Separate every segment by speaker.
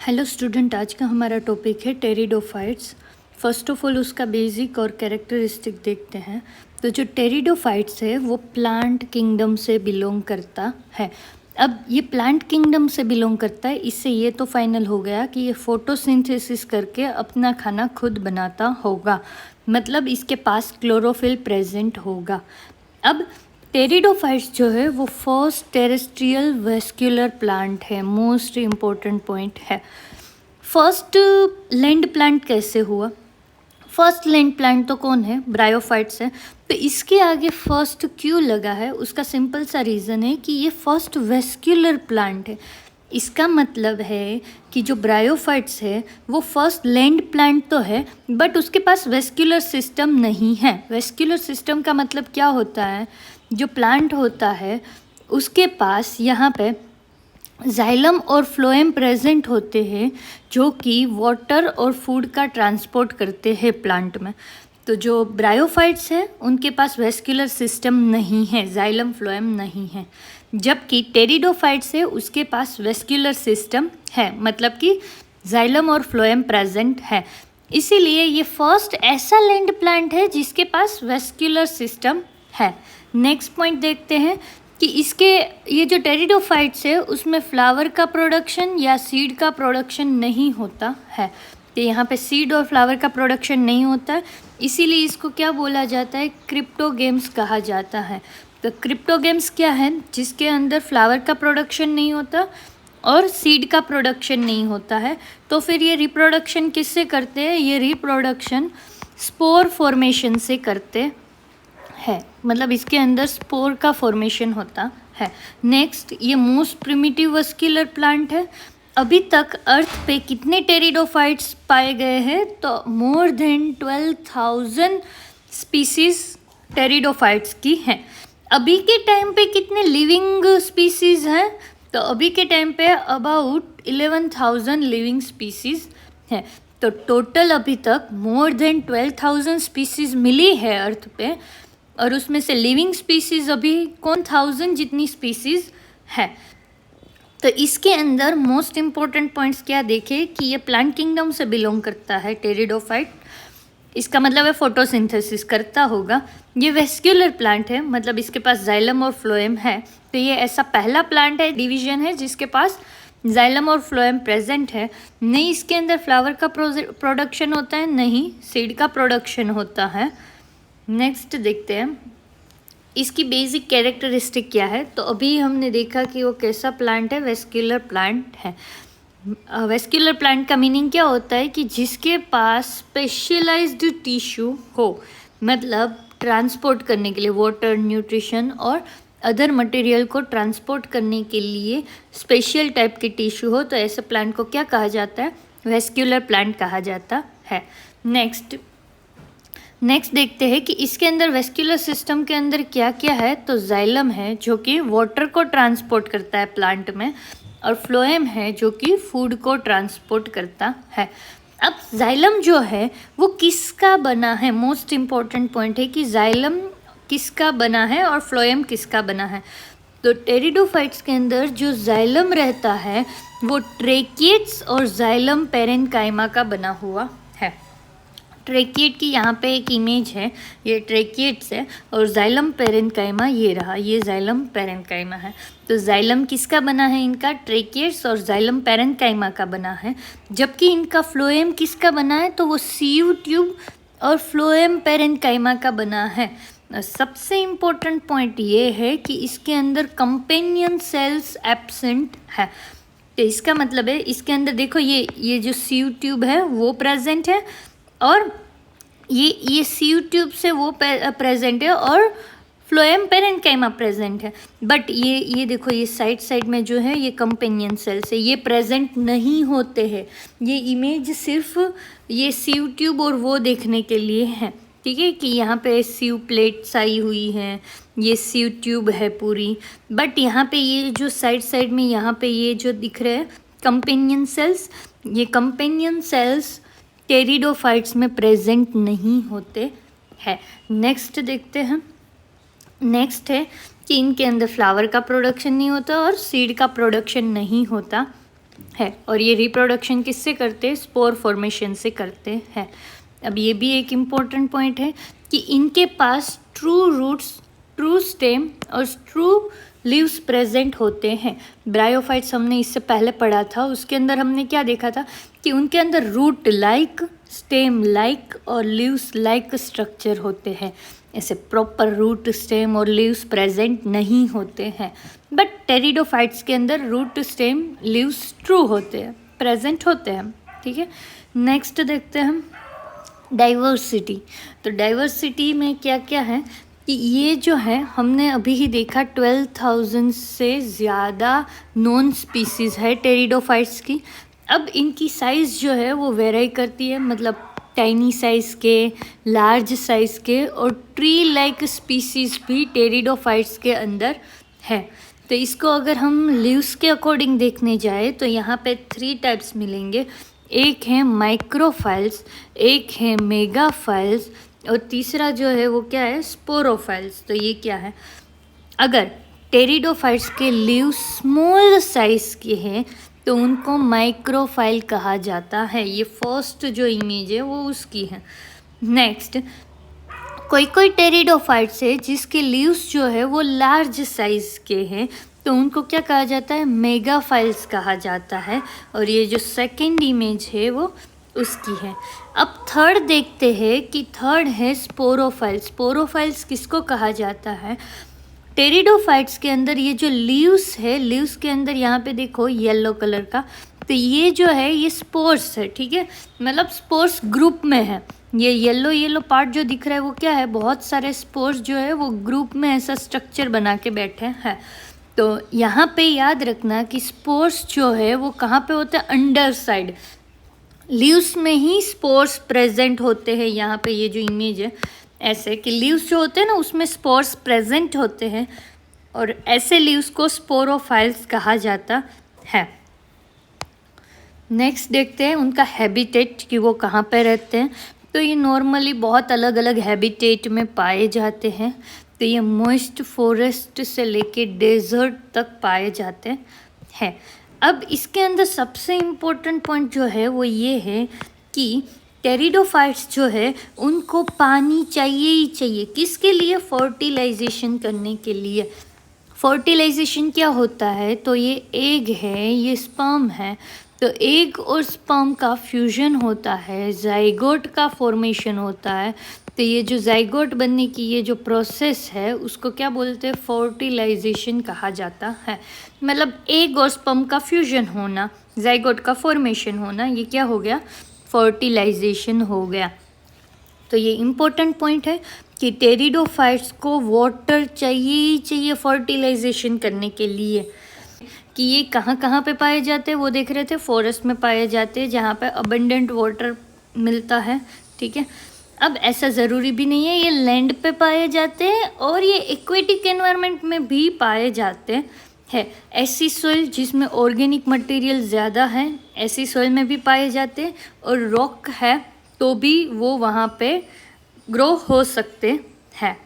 Speaker 1: Hello student, आज का हमारा टॉपिक है टेरिडोफाइट्स। फर्स्ट ऑफ ऑल उसका बेसिक और कैरेक्टरिस्टिक देखते हैं। तो जो टेरिडोफाइट्स है वो प्लांट किंगडम से बिलोंग करता है। अब ये प्लांट किंगडम से बिलोंग करता है, इससे ये तो फाइनल हो गया कि ये फोटोसिंथेसिस करके अपना खाना खुद बनाता होगा, मतलब इसके पास क्लोरोफिल प्रेजेंट होगा। अब टेरिडोफाइट्स जो है वो फर्स्ट टेरेस्ट्रियल वेस्क्यूलर प्लांट है। मोस्ट इम्पोर्टेंट पॉइंट है। फर्स्ट लैंड प्लांट कैसे हुआ? फर्स्ट लैंड प्लांट तो कौन है? ब्रायोफाइट्स है। तो इसके आगे फर्स्ट क्यों लगा है? उसका सिंपल सा रीज़न है कि ये फर्स्ट वेस्क्यूलर प्लांट है। इसका मतलब है कि जो ब्रायोफाइट्स है वो फर्स्ट लैंड प्लांट तो है, बट उसके पास वेस्क्यूलर सिस्टम नहीं है। वेस्क्यूलर सिस्टम का मतलब क्या होता है? जो प्लांट होता है उसके पास यहाँ पे जाइलम और फ्लोएम प्रेजेंट होते हैं, जो कि वाटर और फूड का ट्रांसपोर्ट करते हैं प्लांट में। तो जो ब्रायोफाइट्स है उनके पास वेस्क्यूलर सिस्टम नहीं है, जाइलम फ्लोएम नहीं है, जबकि टेरिडोफाइट्स है उसके पास वेस्क्यूलर सिस्टम है, मतलब कि जाइलम और फ्लोएम प्रेजेंट है। इसीलिए ये फर्स्ट ऐसा लैंड प्लांट है जिसके पास वेस्क्यूलर सिस्टम है। नेक्स्ट पॉइंट देखते हैं कि इसके ये जो टेरिडोफाइट्स है उसमें फ्लावर का प्रोडक्शन या सीड का प्रोडक्शन नहीं होता है। तो यहाँ पे सीड और फ्लावर का प्रोडक्शन नहीं होता है, इसीलिए इसको क्या बोला जाता है? क्रिप्टोगेम्स कहा जाता है। तो क्रिप्टोगेम्स क्या है? जिसके अंदर फ्लावर का प्रोडक्शन नहीं होता और सीड का प्रोडक्शन नहीं होता है। तो फिर ये रिप्रोडक्शन किससे करते हैं? ये रिप्रोडक्शन स्पोर फॉर्मेशन से करते है, मतलब इसके अंदर स्पोर का फॉर्मेशन होता है। नेक्स्ट, ये मोस्ट प्रिमिटिव वेस्क्यूलर प्लांट है। अभी तक अर्थ पे कितने टेरिडोफाइट्स पाए गए हैं? तो मोर देन 12,000 स्पीसीज टेरिडोफाइट्स की हैं। अभी के टाइम पे कितने लिविंग स्पीसीज हैं? तो अभी के टाइम पे अबाउट 11,000 लिविंग स्पीसीज हैं। तो टोटल अभी तक मोर देन 12,000 स्पीसीज मिली है अर्थ पे, और उसमें से लिविंग स्पीसीज अभी कौन 1000 जितनी स्पीसीज है। तो इसके अंदर मोस्ट इम्पॉर्टेंट पॉइंट्स क्या देखे कि ये प्लांट किंगडम से बिलोंग करता है टेरिडोफाइट, इसका मतलब है फोटोसिंथेसिस करता होगा। ये वेस्क्यूलर प्लांट है, मतलब इसके पास जाइलम और फ्लोएम है। तो ये ऐसा पहला प्लांट है, डिवीजन है, जिसके पास जाइलम और फ्लोएम प्रेजेंट है। नहीं इसके अंदर फ्लावर का प्रोडक्शन होता है, नहीं सीड का प्रोडक्शन होता है। नेक्स्ट देखते हैं इसकी बेसिक कैरेक्टरिस्टिक क्या है। तो अभी हमने देखा कि वो कैसा प्लांट है, वेस्क्यूलर प्लांट है। वेस्क्यूलर प्लांट का मीनिंग क्या होता है? कि जिसके पास स्पेशलाइज्ड टिश्यू हो, मतलब ट्रांसपोर्ट करने के लिए वाटर, न्यूट्रिशन और अदर मटेरियल को ट्रांसपोर्ट करने के लिए स्पेशल टाइप के टिश्यू हो, तो ऐसे प्लांट को क्या कहा जाता है? वेस्क्यूलर प्लांट कहा जाता है। नेक्स्ट देखते हैं कि इसके अंदर वेस्क्यूलर सिस्टम के अंदर क्या क्या है। तो जाइलम है जो कि वाटर को ट्रांसपोर्ट करता है प्लांट में, और फ्लोएम है जो कि फूड को ट्रांसपोर्ट करता है। अब जाइलम जो है वो किसका बना है? मोस्ट इम्पॉर्टेंट पॉइंट है कि जाइलम किसका बना है और फ्लोएम किसका बना है। तो टेरिडोफाइट्स के अंदर जो जाइलम रहता है वो ट्रेकिएट्स और जाइलम पेरेन्काइमा का बना हुआ है। ट्रेकिएट की यहाँ पे एक इमेज है, ये ट्रेकिएट्स है, और जाइलम पेरेन्काइमा ये रहा, ये जाइलम पेरेन्काइमा है। तो जाइलम किसका बना है? इनका ट्रेकिएट्स और जाइलम पेरेन्काइमा का बना है। जबकि इनका फ्लोएम किसका बना है? तो वो सीयू ट्यूब और फ्लोएम पेरेन्काइमा का बना है। सबसे इम्पोर्टेंट पॉइंट ये है कि इसके अंदर कंपेनियन सेल्स एब्सेंट है। तो इसका मतलब है इसके अंदर देखो ये जो सीयू ट्यूब है वो प्रेजेंट है, और ये सीयू ट्यूब से वो प्रेजेंट है, और फ्लोएम पेरेन्काइमा प्रेजेंट है। बट ये देखो ये साइड में जो है ये कंपेनियन सेल्स है, ये प्रेजेंट नहीं होते हैं। ये इमेज सिर्फ ये सीयू ट्यूब और वो देखने के लिए है, ठीक है, कि यहाँ पे सीयू प्लेट्स आई हुई हैं, ये सीयू ट्यूब है पूरी। बट यहाँ पे ये जो साइड में यहाँ पे ये जो दिख रहे हैं कंपेनियन सेल्स, ये कंपेनियन सेल्स टेरिडोफाइट्स में प्रेजेंट नहीं होते हैं। नेक्स्ट देखते हैं। नेक्स्ट है कि इनके अंदर फ्लावर का प्रोडक्शन नहीं होता और सीड का प्रोडक्शन नहीं होता है, और ये रिप्रोडक्शन किससे करते हैं? स्पोर फॉर्मेशन से करते हैं। अब ये भी एक इम्पॉर्टेंट पॉइंट है कि इनके पास ट्रू रूट्स, ट्रू स्टेम और ट्रू लीव्स प्रेजेंट होते हैं। ब्रायोफाइट्स हमने इससे पहले पढ़ा था, उसके अंदर हमने क्या देखा था कि उनके अंदर रूट लाइक, स्टेम लाइक और लीव्स लाइक स्ट्रक्चर होते हैं। ऐसे प्रॉपर रूट, स्टेम और लीव्स प्रेजेंट नहीं होते हैं, बट टेरिडोफाइट्स के अंदर रूट, स्टेम, लीव्स ट्रू होते हैं, प्रेजेंट होते हैं। ठीक है, नेक्स्ट देखते हैं हम डाइवर्सिटी। तो डाइवर्सिटी में क्या क्या है कि ये जो है हमने अभी ही देखा 12,000 से ज़्यादा नॉन स्पीसीज़ है टेरिडोफाइट्स की। अब इनकी साइज़ जो है वो वेरी करती है, मतलब टाइनी साइज़ के, लार्ज साइज़ के, और ट्री लाइक स्पीसीज़ भी टेरिडोफाइट्स के अंदर है। तो इसको अगर हम लीव्स के अकॉर्डिंग देखने जाए तो यहाँ पे 3 टाइप्स मिलेंगे। एक है माइक्रोफाइल्स, एक है मेगाफाइल्स, और तीसरा जो है वो क्या है? स्पोरोफाइल्स। तो ये क्या है? अगर टेरिडोफाइट्स के लीव्स स्मॉल साइज के हैं तो उनको माइक्रोफाइल कहा जाता है। ये फर्स्ट जो इमेज है वो उसकी है। नेक्स्ट, कोई कोई टेरिडोफाइट्स है जिसके लीव्स जो है वो लार्ज साइज के हैं तो उनको क्या कहा जाता है? मेगाफाइल्स कहा जाता है। और ये जो सेकंड इमेज है वो उसकी है। अब थर्ड देखते हैं कि थर्ड है स्पोरोफाइल्स। स्पोरोफाइल्स किसको कहा जाता है? टेरिडोफाइट्स के अंदर ये जो लीव्स है, लीव्स के अंदर यहाँ पे देखो येलो कलर का, तो ये जो है ये स्पोर्स है। ठीक है, मतलब स्पोर्स ग्रुप में है। ये येलो येलो पार्ट जो दिख रहा है वो क्या है? बहुत सारे स्पोर्स जो है वो ग्रुप में ऐसा स्ट्रक्चर बना के बैठे हैं। तो यहाँ पे याद रखना कि स्पोर्स जो है वो कहाँ पे होते हैं? अंडर साइड, लीव्स में ही स्पोर्स प्रेजेंट होते हैं। यहाँ पे ये जो इमेज है ऐसे कि लीव्स जो होते हैं ना उसमें स्पोर्स प्रेजेंट होते हैं, और ऐसे लीव्स को स्पोरोफाइल्स कहा जाता है। नेक्स्ट देखते हैं उनका हैबिटेट कि वो कहाँ पे रहते हैं। तो ये नॉर्मली बहुत अलग अलग हैबिटेट में पाए जाते हैं। तो ये मॉइस्ट फॉरेस्ट से लेके डेजर्ट तक पाए जाते हैं। अब इसके अंदर सबसे इम्पोर्टेंट पॉइंट जो है वो ये है कि टेरिडोफाइट्स जो है उनको पानी चाहिए ही चाहिए। किसके लिए? फर्टिलाइजेशन करने के लिए। फर्टिलाइजेशन क्या होता है? तो ये एग है, ये स्पर्म है, तो एग और स्पर्म का फ्यूजन होता है, जाइगोट का फॉर्मेशन होता है। तो ये जो जाइगोट बनने की ये जो प्रोसेस है उसको क्या बोलते हैं? फर्टिलाइजेशन कहा जाता है। मतलब एग और स्पर्म का फ्यूजन होना, जाइगोट का फॉर्मेशन होना, ये क्या हो गया? फर्टिलाइजेशन हो गया। तो ये इम्पोर्टेंट पॉइंट है कि टेरिडोफाइट्स को वाटर चाहिए ही चाहिए फर्टिलाइजेशन करने के लिए। कि ये कहाँ कहाँ पे पाए जाते हैं वो देख रहे थे, फॉरेस्ट में पाए जाते हैं जहाँ पे अबंडेंट वाटर मिलता है। ठीक है, अब ऐसा ज़रूरी भी नहीं है, ये लैंड पे पाए जाते हैं और ये एक्वेटिक एनवायरनमेंट में भी पाए जाते हैं। ऐसी सोइल जिसमें ऑर्गेनिक मटेरियल ज़्यादा है ऐसी सोइल में भी पाए जाते हैं, और रॉक है तो भी वो वहाँ पे ग्रो हो सकते हैं।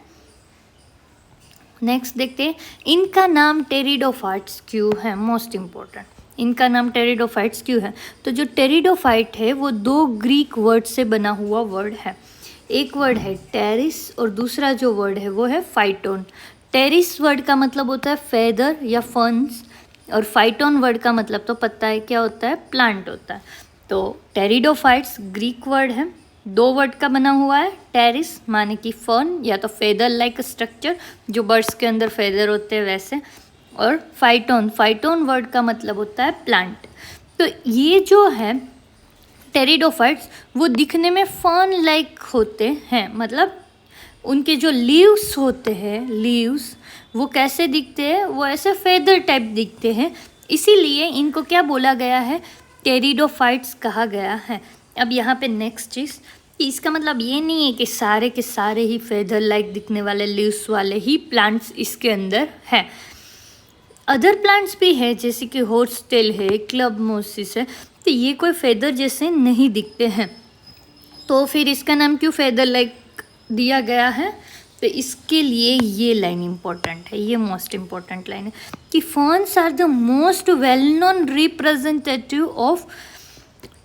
Speaker 1: नेक्स्ट देखते हैं इनका नाम टेरिडोफाइट्स क्यों है? मोस्ट इम्पोर्टेंट, इनका नाम टेरिडोफाइट्स क्यों है? तो जो टेरिडोफाइट है वो 2 ग्रीक वर्ड से बना हुआ वर्ड है। एक वर्ड है टेरिस और दूसरा जो वर्ड है वो है फाइटोन। टेरिस वर्ड का मतलब होता है फेदर या फन्स, और फाइटोन वर्ड का मतलब तो पता है क्या होता है? प्लांट होता है। तो टेरिडोफाइट्स ग्रीक वर्ड है, 2 वर्ड का बना हुआ है। टेरिस माने कि फर्न या तो फेदर लाइक स्ट्रक्चर, जो बर्ड्स के अंदर फेदर होते हैं वैसे, और फाइटोन, फाइटोन वर्ड का मतलब होता है प्लांट। तो ये जो है टेरिडोफाइट्स वो दिखने में फर्न लाइक होते हैं, मतलब उनके जो लीव्स होते हैं, लीव्स वो कैसे दिखते हैं? वो ऐसे फेदर टाइप दिखते हैं, इसीलिए इनको क्या बोला गया है? टेरिडोफाइट्स कहा गया है। अब यहाँ पे नेक्स्ट चीज़, इसका मतलब ये नहीं है कि सारे के सारे ही फेदर लाइक दिखने वाले लीव्स वाले ही प्लांट्स इसके अंदर हैं। अदर प्लांट्स भी है जैसे कि हॉर्सटेल है, क्लब मोसिस है, तो ये कोई फेदर जैसे नहीं दिखते हैं। तो फिर इसका नाम क्यों फेदर लाइक दिया गया है? तो इसके लिए ये लाइन इम्पोर्टेंट है, ये मोस्ट इम्पोर्टेंट लाइन है कि ferns are the most well known representative of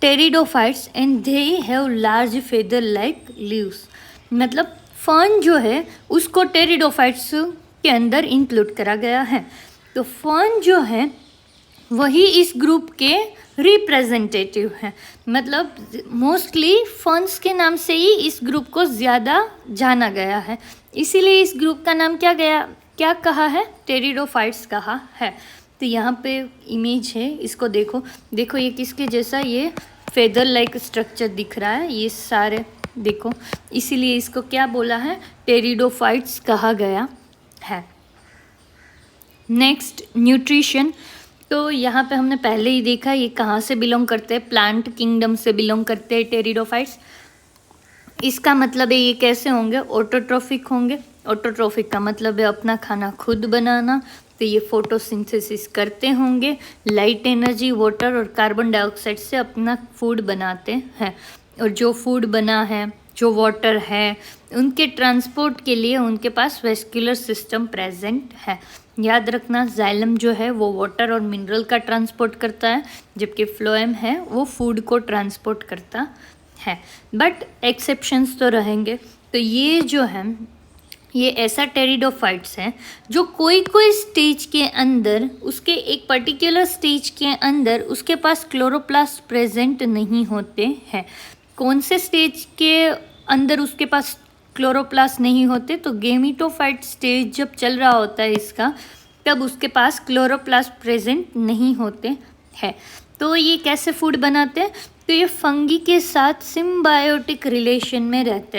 Speaker 1: pteridophytes and they have large feather like leaves. मतलब फर्न जो है उसको टेरिडोफाइट्स के अंदर इंक्लूड करा गया है। तो फर्न जो है वही इस ग्रुप के रिप्रेजेंटेटिव हैं। मतलब मोस्टली फर्न्स के नाम से ही इस ग्रुप को ज़्यादा जाना गया है, इसीलिए इस ग्रुप का नाम क्या कहा है, टेरिडोफाइट्स कहा है। तो यहाँ पे इमेज है, इसको देखो ये किसके जैसा, ये फेदर लाइक स्ट्रक्चर दिख रहा है, ये सारे देखो, इसीलिए इसको क्या बोला है, टेरिडोफाइट्स कहा गया है। Next nutrition. तो यहाँ पे हमने पहले ही देखा ये कहाँ से बिलोंग करते हैं, प्लांट किंगडम से बिलोंग करते हैं टेरिडोफाइट्स। इसका मतलब है ये कैसे होंगे, ऑटोट्रॉफिक होंगे। ऑटोट्रॉफिक का मतलब है अपना खाना खुद बनाना, तो ये फोटोसिंथेसिस करते होंगे, लाइट एनर्जी, वाटर और कार्बन डाइऑक्साइड से अपना फूड बनाते हैं। और जो फूड बना है, जो वाटर है, उनके ट्रांसपोर्ट के लिए उनके पास वेस्कुलर सिस्टम प्रेजेंट है। याद रखना, जाइलम जो है वो वाटर और मिनरल का ट्रांसपोर्ट करता है, जबकि फ्लोएम है वो फूड को ट्रांसपोर्ट करता है। बट एक्सेप्शंस तो रहेंगे। तो ये जो है ये ऐसा टेरिडोफाइट्स है जो कोई स्टेज के अंदर, उसके एक पर्टिकुलर स्टेज के अंदर उसके पास क्लोरोप्लास्ट प्रेजेंट नहीं होते हैं। कौन से स्टेज के अंदर उसके पास क्लोरोप्लास्ट नहीं होते, तो गेमिटोफाइट स्टेज जब चल रहा होता है इसका, तब उसके पास क्लोरोप्लास्ट प्रेजेंट नहीं होते हैं। तो ये कैसे फूड बनाते हैं, तो ये फंगी के साथ सिम्बायोटिक रिलेशन में रहते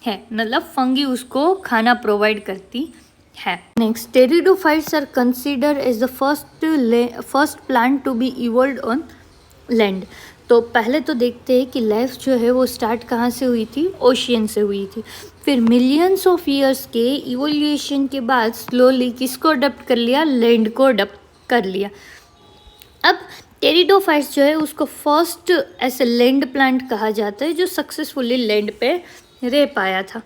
Speaker 1: हैं, मतलब फंगी उसको खाना प्रोवाइड करती है। Next, pteridophytes are consider as the first plant to be evolved on land. तो पहले तो देखते हैं कि लाइफ जो है वो स्टार्ट कहाँ से हुई थी, ओशियन से हुई थी। फिर मिलियंस ऑफ ईयर्स के इवोल्यूशन के बाद स्लोली किसको अडॉप्ट कर लिया, लैंड को अडॉप्ट कर लिया। अब टेरिडोफाइट्स जो है उसको फर्स्ट ऐसे लैंड प्लांट कहा जाता है जो सक्सेसफुली लैंड पे रह पाया था।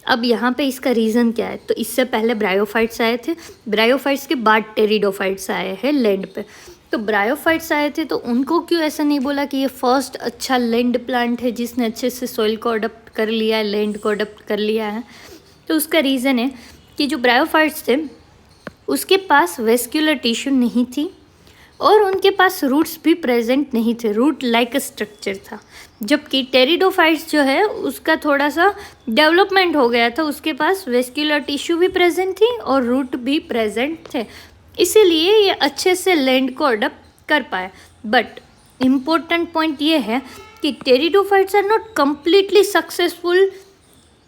Speaker 1: अब यहाँ पे इसका रीज़न क्या है, तो इससे पहले ब्रायोफाइट्स आए थे, ब्रायोफाइट्स के बाद टेरिडोफाइट्स आए हैं लैंड पे। तो ब्रायोफाइट्स आए थे तो उनको क्यों ऐसा नहीं बोला कि ये फर्स्ट अच्छा लैंड प्लांट है जिसने अच्छे से सॉइल को अडॉप्ट कर लिया है, लैंड को अडॉप्ट कर लिया है। तो उसका रीज़न है कि जो ब्रायोफाइट्स थे उसके पास वेस्कुलर टिश्यू नहीं थी और उनके पास रूट्स भी प्रेजेंट नहीं थे, रूट लाइक स्ट्रक्चर था। जबकि टेरिडोफाइट्स जो है उसका थोड़ा सा डेवलपमेंट हो गया था, उसके पास वेस्कुलर टिश्यू भी प्रेजेंट थी और रूट भी प्रेजेंट थे, इसीलिए ये अच्छे से लैंड को अडॉप्ट कर पाए। बट इम्पोर्टेंट पॉइंट ये है कि pteridophytes are not completely successful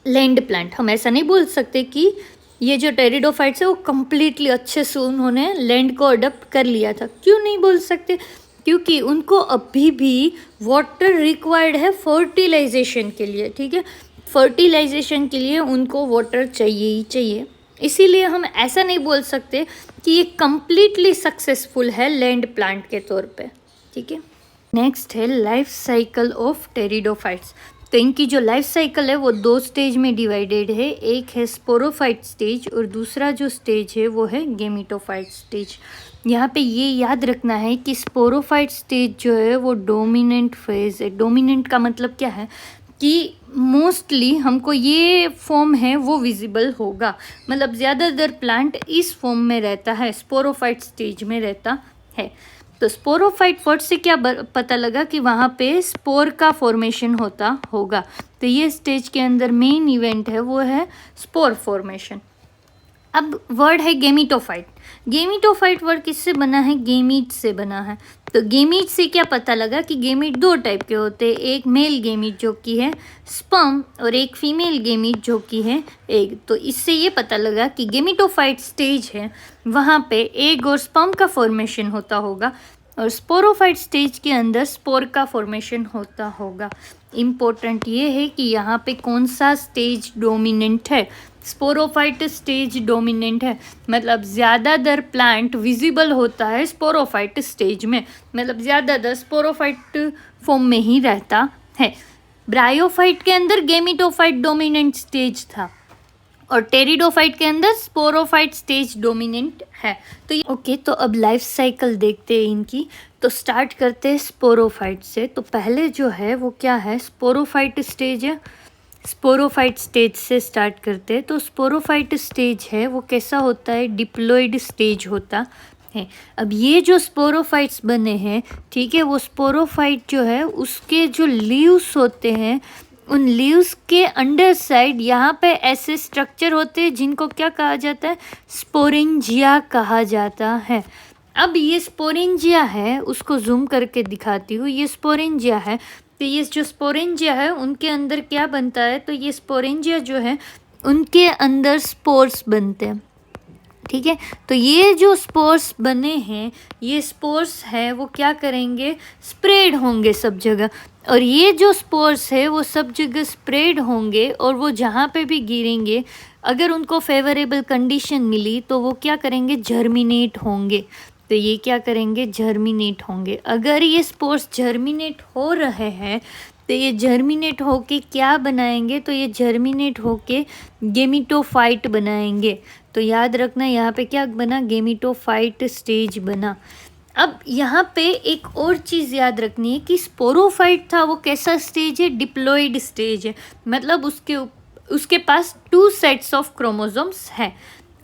Speaker 1: land plant. हम ऐसा नहीं बोल सकते कि ये जो टेरिडोफाइट्स है वो कम्प्लीटली अच्छे से उन्होंने लैंड को अडॉप्ट कर लिया था। क्यों नहीं बोल सकते, क्योंकि उनको अभी भी वाटर रिक्वायर्ड है फर्टिलाइजेशन के लिए, ठीक है। फर्टिलाइजेशन के लिए उनको वाटर चाहिए ही चाहिए, इसीलिए हम ऐसा नहीं बोल सकते कि ये कम्प्लीटली सक्सेसफुल है लैंड प्लांट के तौर पे, ठीक है। नेक्स्ट है लाइफ साइकिल ऑफ टेरिडोफाइट्स। तो इनकी जो लाइफ साइकिल है वो 2 स्टेज में डिवाइडेड है, एक है स्पोरोफाइट स्टेज और दूसरा जो स्टेज है वो है गेमिटोफाइट स्टेज। यहाँ पे ये याद रखना है कि स्पोरोफाइट स्टेज जो है वो डोमिनेंट फेज है। डोमिनेंट का मतलब क्या है कि मोस्टली हमको ये फॉर्म है वो विजिबल होगा, मतलब ज़्यादातर प्लांट इस फॉर्म में रहता है, स्पोरोफाइट स्टेज में रहता है। तो स्पोरोफाइट वर्ड से क्या पता लगा कि वहाँ पे स्पोर का फॉर्मेशन होता होगा। तो ये स्टेज के अंदर मेन इवेंट है वो है स्पोर फॉर्मेशन। अब वर्ड है गेमिटोफाइट। गेमिटोफाइट वर्ड किससे बना है, गेमीट से बना है। तो गेमीट से क्या पता लगा कि गेमीट 2 टाइप के होते हैं, एक मेल गेमीट जो कि है स्पर्म और एक फीमेल गेमीट जो कि है एग। तो इससे ये पता लगा कि गेमिटोफाइट स्टेज है वहाँ पे एग और स्पर्म का फॉर्मेशन होता होगा और स्पोरोफाइट स्टेज के अंदर स्पोर का फॉर्मेशन होता होगा। इम्पोर्टेंट ये है कि यहाँ पे कौन सा स्टेज डोमिनेंट है, स्पोरोफाइट स्टेज डोमिनेंट है, मतलब ज़्यादातर प्लांट विजिबल होता है स्पोरोफाइट स्टेज में, मतलब ज़्यादातर स्पोरोफाइट फॉर्म में ही रहता है। ब्रायोफाइट के अंदर गेमिटोफाइट डोमिनेंट स्टेज था और टेरिडोफाइट के अंदर स्पोरोफाइट स्टेज डोमिनेंट है। तो ओके, तो अब लाइफ साइकिल देखते हैं इनकी। तो स्टार्ट करते हैं स्पोरोफाइट से। तो पहले जो है वो क्या है, स्पोरोफाइट स्टेज है। स्पोरोफाइट स्टेज से स्टार्ट करते हैं। तो स्पोरोफाइट स्टेज है वो कैसा होता है, डिप्लॉइड स्टेज होता है। अब ये जो स्पोरोफाइट्स बने हैं, ठीक है, वो स्पोरोफाइट जो है उसके जो लीव्स होते हैं, उन लीव्स के अंडर साइड यहाँ पे ऐसे स्ट्रक्चर होते हैं जिनको क्या कहा जाता है, स्पोरेंजिया कहा जाता है। अब ये स्पोरेंजिया है, उसको जूम करके दिखाती हूँ। ये स्पोरेंजिया है। तो ये जो स्पोरेंजिया है उनके अंदर क्या बनता है, तो ये स्पोरेंजिया जो है उनके अंदर स्पोर्स बनते हैं, ठीक है। तो ये जो स्पोर्स बने हैं, ये स्पोर्स है वो क्या करेंगे, स्प्रेड होंगे सब जगह। और ये जो स्पोर्स है वो सब जगह स्प्रेड होंगे और वो जहाँ पे भी गिरेंगे, अगर उनको फेवरेबल कंडीशन मिली तो वो क्या करेंगे, जर्मिनेट होंगे। तो ये क्या करेंगे, जर्मिनेट होंगे। अगर ये स्पोर्स जर्मिनेट हो रहे हैं तो ये जर्मिनेट होके क्या बनाएंगे, तो ये जर्मिनेट होके गेमिटोफाइट बनाएंगे। तो याद रखना यहाँ पे क्या बना, गेमिटोफाइट स्टेज बना। अब यहाँ पे एक और चीज़ याद रखनी है कि स्पोरोफाइट था वो कैसा स्टेज है, डिप्लॉइड स्टेज है। मतलब उसके पास 2 सेट्स ऑफ क्रोमोसोम्स है।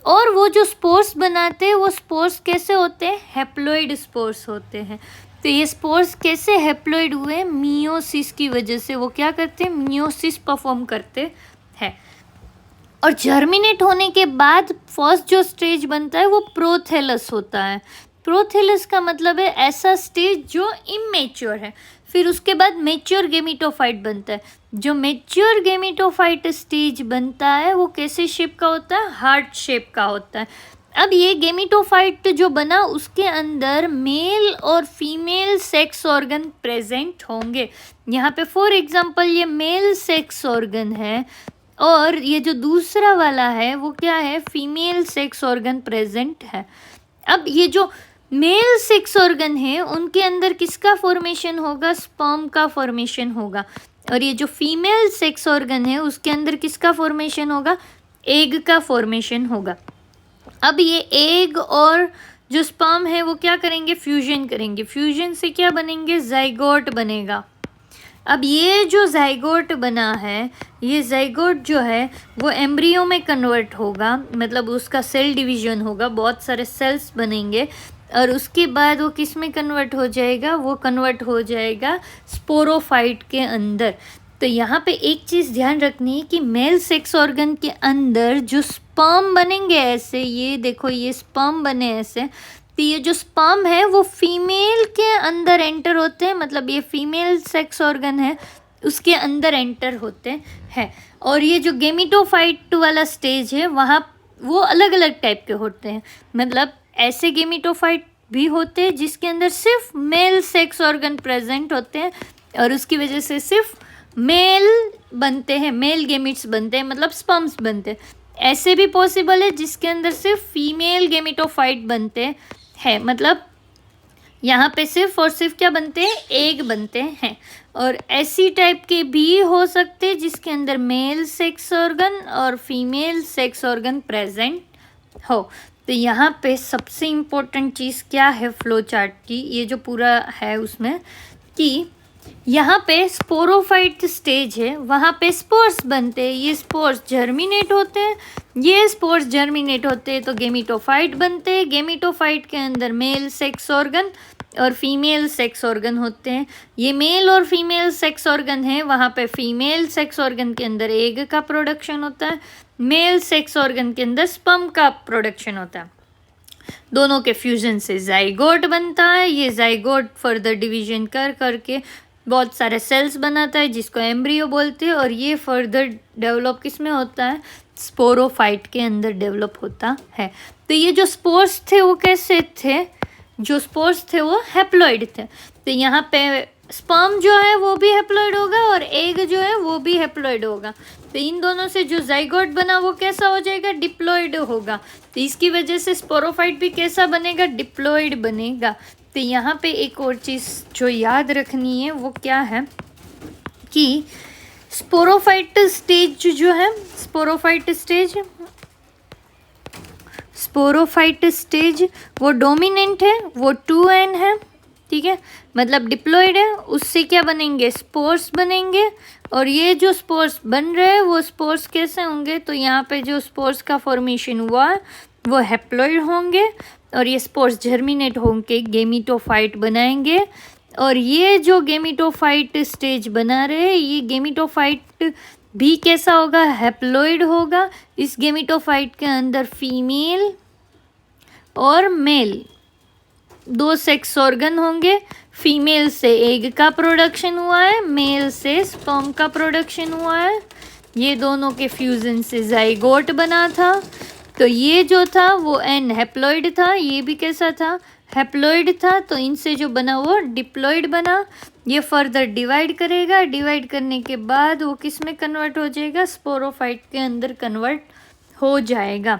Speaker 1: और वो जो स्पोर्स बनाते हैं वो स्पोर्स कैसे होते हैं, हैप्लॉइड स्पोर्स होते हैं। तो ये स्पोर्स कैसे हैप्लॉइड हुए, मियोसिस की वजह से। वो क्या करते हैं, मियोसिस परफॉर्म करते हैं। और जर्मिनेट होने के बाद फर्स्ट जो स्टेज बनता है वो प्रोथेलस होता है। प्रोथेलस का मतलब है ऐसा स्टेज जो इमेच्योर है। फिर उसके बाद मेच्योर गेमिटोफाइट बनता है। जो मेच्योर गेमिटोफाइट स्टेज बनता है वो कैसे शेप का होता है, हार्ट शेप का होता है। अब ये गेमिटोफाइट जो बना उसके अंदर मेल और फीमेल सेक्स ऑर्गन प्रेजेंट होंगे। यहाँ पे फॉर एग्जांपल ये मेल सेक्स ऑर्गन है और ये जो दूसरा वाला है वो क्या है, फीमेल सेक्स ऑर्गन प्रेजेंट है। अब ये जो मेल सेक्स ऑर्गन है उनके अंदर किसका फॉर्मेशन होगा, स्पर्म का फॉर्मेशन होगा। और ये जो फीमेल सेक्स ऑर्गन है उसके अंदर किसका फॉर्मेशन होगा, एग का फॉर्मेशन होगा। अब ये एग और जो स्पर्म है वो क्या करेंगे, फ्यूजन करेंगे। फ्यूजन से क्या बनेंगे, जाइगोट बनेगा। अब ये जो जाइगोट बना है, ये जाइगोट जो है वो एम्ब्रियो में कन्वर्ट होगा, मतलब उसका सेल डिवीजन होगा, बहुत सारे सेल्स बनेंगे और उसके बाद वो किस में कन्वर्ट हो जाएगा, वो कन्वर्ट हो जाएगा स्पोरोफाइट के अंदर। तो यहाँ पे एक चीज़ ध्यान रखनी है कि मेल सेक्स ऑर्गन के अंदर जो स्पर्म बनेंगे ऐसे, ये देखो ये स्पर्म बने ऐसे, तो ये जो स्पर्म है वो फीमेल के अंदर एंटर होते हैं, मतलब ये फीमेल सेक्स ऑर्गन है उसके अंदर एंटर होते हैं। और ये जो गेमिटोफाइट वाला स्टेज है वहाँ वो अलग अलग टाइप के होते हैं, मतलब ऐसे गेमिटोफाइट भी होते हैं जिसके अंदर सिर्फ मेल सेक्स ऑर्गन प्रेजेंट होते हैं और उसकी वजह से सिर्फ मेल बनते हैं, मेल गेमिट्स बनते हैं, मतलब स्पर्म्स बनते हैं। ऐसे भी पॉसिबल है जिसके अंदर सिर्फ फीमेल गेमिटोफाइट बनते हैं, मतलब यहाँ पे सिर्फ और सिर्फ क्या बनते हैं, एग बनते हैं। और ऐसी टाइप के भी हो सकते हैं जिसके अंदर मेल सेक्स ऑर्गन और फीमेल सेक्स ऑर्गन प्रेजेंट हो। तो यहाँ पे सबसे इम्पोर्टेंट चीज़ क्या है फ्लो चार्ट की, ये जो पूरा है उसमें, कि यहाँ पे स्पोरोफाइट स्टेज है, वहाँ पे स्पोर्स बनते हैं, ये स्पोर्स जर्मिनेट होते हैं, ये स्पोर्स जर्मिनेट होते हैं तो गेमिटोफाइट बनते हैं। गेमिटोफाइट के अंदर मेल सेक्स ऑर्गन और फीमेल सेक्स ऑर्गन होते हैं। ये मेल और फीमेल सेक्स ऑर्गन है, वहाँ पे फीमेल सेक्स ऑर्गन के अंदर एग का प्रोडक्शन होता है, मेल सेक्स ऑर्गन के अंदर स्पर्म का प्रोडक्शन होता है। दोनों के फ्यूजन से जाइगोट बनता है। ये जाइगोट फर्दर डिवीजन कर करके बहुत सारे सेल्स बनाता है जिसको एम्ब्रियो बोलते हैं और ये फर्दर डेवलप किस में होता है, स्पोरोफाइट के अंदर डेवलप होता है। तो ये जो स्पोर्स थे वो कैसे थे, जो स्पोर्स थे वो हैप्लॉइड थे। तो यहाँ पे स्पर्म जो है वो भी हैप्लॉइड होगा और एग जो है वो भी हैप्लॉइड होगा। तो इन दोनों से जो जाइगोट बना वो कैसा हो जाएगा, डिप्लॉइड होगा। तो इसकी वजह से स्पोरोफाइट भी कैसा बनेगा, डिप्लॉइड बनेगा। तो यहाँ पे एक और चीज़ जो याद रखनी है वो क्या है कि स्पोरोफाइट स्टेज जो है, स्पोरोफाइट स्टेज स्पोरोफाइट स्टेज वो डोमिनेंट है, वो 2n है, ठीक है, मतलब डिप्लॉयड है। उससे क्या बनेंगे, स्पोर्स बनेंगे। और ये जो स्पोर्स बन रहे हैं वो स्पोर्स कैसे होंगे, तो यहाँ पे जो स्पोर्स का फॉर्मेशन हुआ वो हैप्लॉइड होंगे और ये स्पोर्स जर्मिनेट होंगे गेमिटोफाइट बनाएंगे। और ये जो गेमिटोफाइट स्टेज बना रहे हैं ये गेमिटोफाइट भी कैसा होगा, हैप्लॉइड होगा। इस गेमिटोफाइट के अंदर फीमेल और मेल 2 सेक्स ऑर्गन होंगे। फीमेल से एग का प्रोडक्शन हुआ है, मेल से स्पर्म का प्रोडक्शन हुआ है। ये दोनों के फ्यूजन से जाइगोट बना था। तो ये जो था वो एन हैप्लॉइड था, ये भी कैसा था, हैप्लॉइड था। तो इनसे जो बना वो डिप्लॉइड बना। ये फर्दर डिवाइड करेगा, डिवाइड करने के बाद वो किस में कन्वर्ट हो जाएगा, स्पोरोफाइट के अंदर कन्वर्ट हो जाएगा।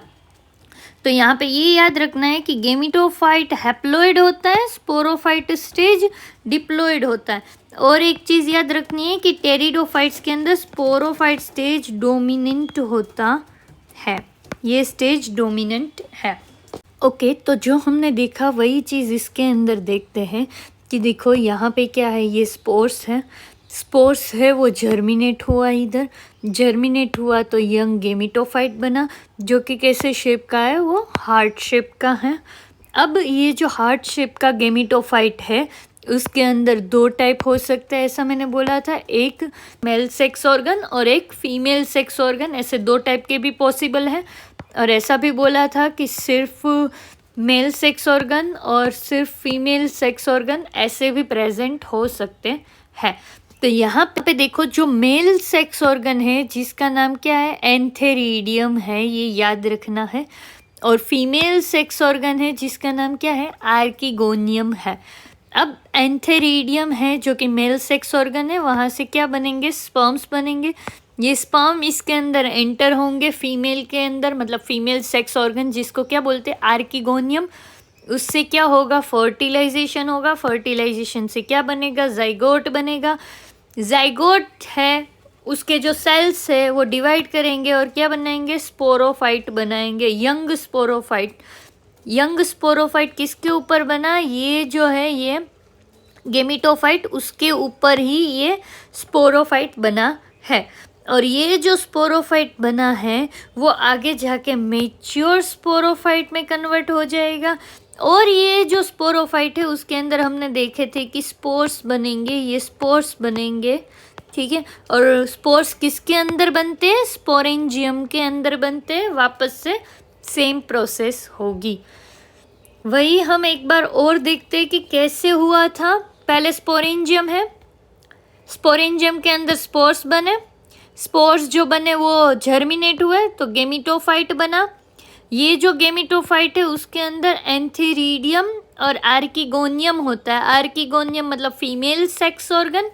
Speaker 1: तो यहाँ पे ये याद रखना है कि गेमिटोफाइट हैप्लॉइड होता है, स्पोरोफाइट स्टेज डिप्लॉइड होता है। और एक चीज़ याद रखनी है कि टेरिडोफाइट्स के अंदर स्पोरोफाइट स्टेज डोमिनेंट होता है, ये स्टेज डोमिनेंट है। ओके, तो जो हमने देखा वही चीज़ इसके अंदर देखते हैं कि देखो यहाँ पे क्या है, ये स्पोर्स है, स्पोर्स है वो जर्मिनेट हुआ, इधर जर्मिनेट हुआ तो यंग गेमिटोफाइट बना जो कि कैसे शेप का है, वो हार्ट शेप का है। अब ये जो हार्ट शेप का गेमिटोफाइट है उसके अंदर 2 टाइप हो सकता है, ऐसा मैंने बोला था, एक मेल सेक्स ऑर्गन और एक फीमेल सेक्स ऑर्गन, ऐसे 2 टाइप के भी पॉसिबल है। और ऐसा भी बोला था कि सिर्फ मेल सेक्स ऑर्गन और सिर्फ फीमेल सेक्स ऑर्गन ऐसे भी प्रेजेंट हो सकते हैं। तो यहाँ पे देखो जो मेल सेक्स ऑर्गन है जिसका नाम क्या है, एंथेरिडियम है, ये याद रखना है। और फीमेल सेक्स ऑर्गन है जिसका नाम क्या है, आर्किगोनियम है। अब एंथेरिडियम है जो कि मेल सेक्स ऑर्गन है, वहाँ से क्या बनेंगे, स्पर्म्स बनेंगे। ये स्पर्म इसके अंदर एंटर होंगे फीमेल के अंदर, मतलब फीमेल सेक्स ऑर्गन जिसको क्या बोलते हैं, आर्किगोनियम। उससे क्या होगा, फर्टिलाइजेशन होगा। फर्टिलाइजेशन से क्या बनेगा, जाइगोट बनेगा। जाइगोट है उसके जो सेल्स है वो डिवाइड करेंगे और क्या बनाएंगे, स्पोरोफाइट बनाएंगे, यंग स्पोरोफाइट। यंग स्पोरोफाइट किसके ऊपर बना, ये जो है ये गेमिटोफाइट, उसके ऊपर ही ये स्पोरोफाइट बना है। और ये जो स्पोरोफाइट बना है वो आगे जाके मैच्योर स्पोरोफाइट में कन्वर्ट हो जाएगा। और ये जो स्पोरोफाइट है उसके अंदर हमने देखे थे कि स्पोर्स बनेंगे, ये स्पोर्स बनेंगे, ठीक है। और स्पोर्स किसके अंदर बनते हैं, स्पोरेंजियम के अंदर बनते हैं। वापस से सेम प्रोसेस होगी। वही हम एक बार और देखते हैं कि कैसे हुआ था। पहले स्पोरेंजियम है, स्पोरेंजियम के अंदर स्पोर्स बने, स्पोर्स जो बने वो जर्मिनेट हुए तो गेमिटोफाइट बना। ये जो गेमिटोफाइट है उसके अंदर एंथेरिडियम और आर्किगोनियम होता है। आर्किगोनियम मतलब फीमेल सेक्स ऑर्गन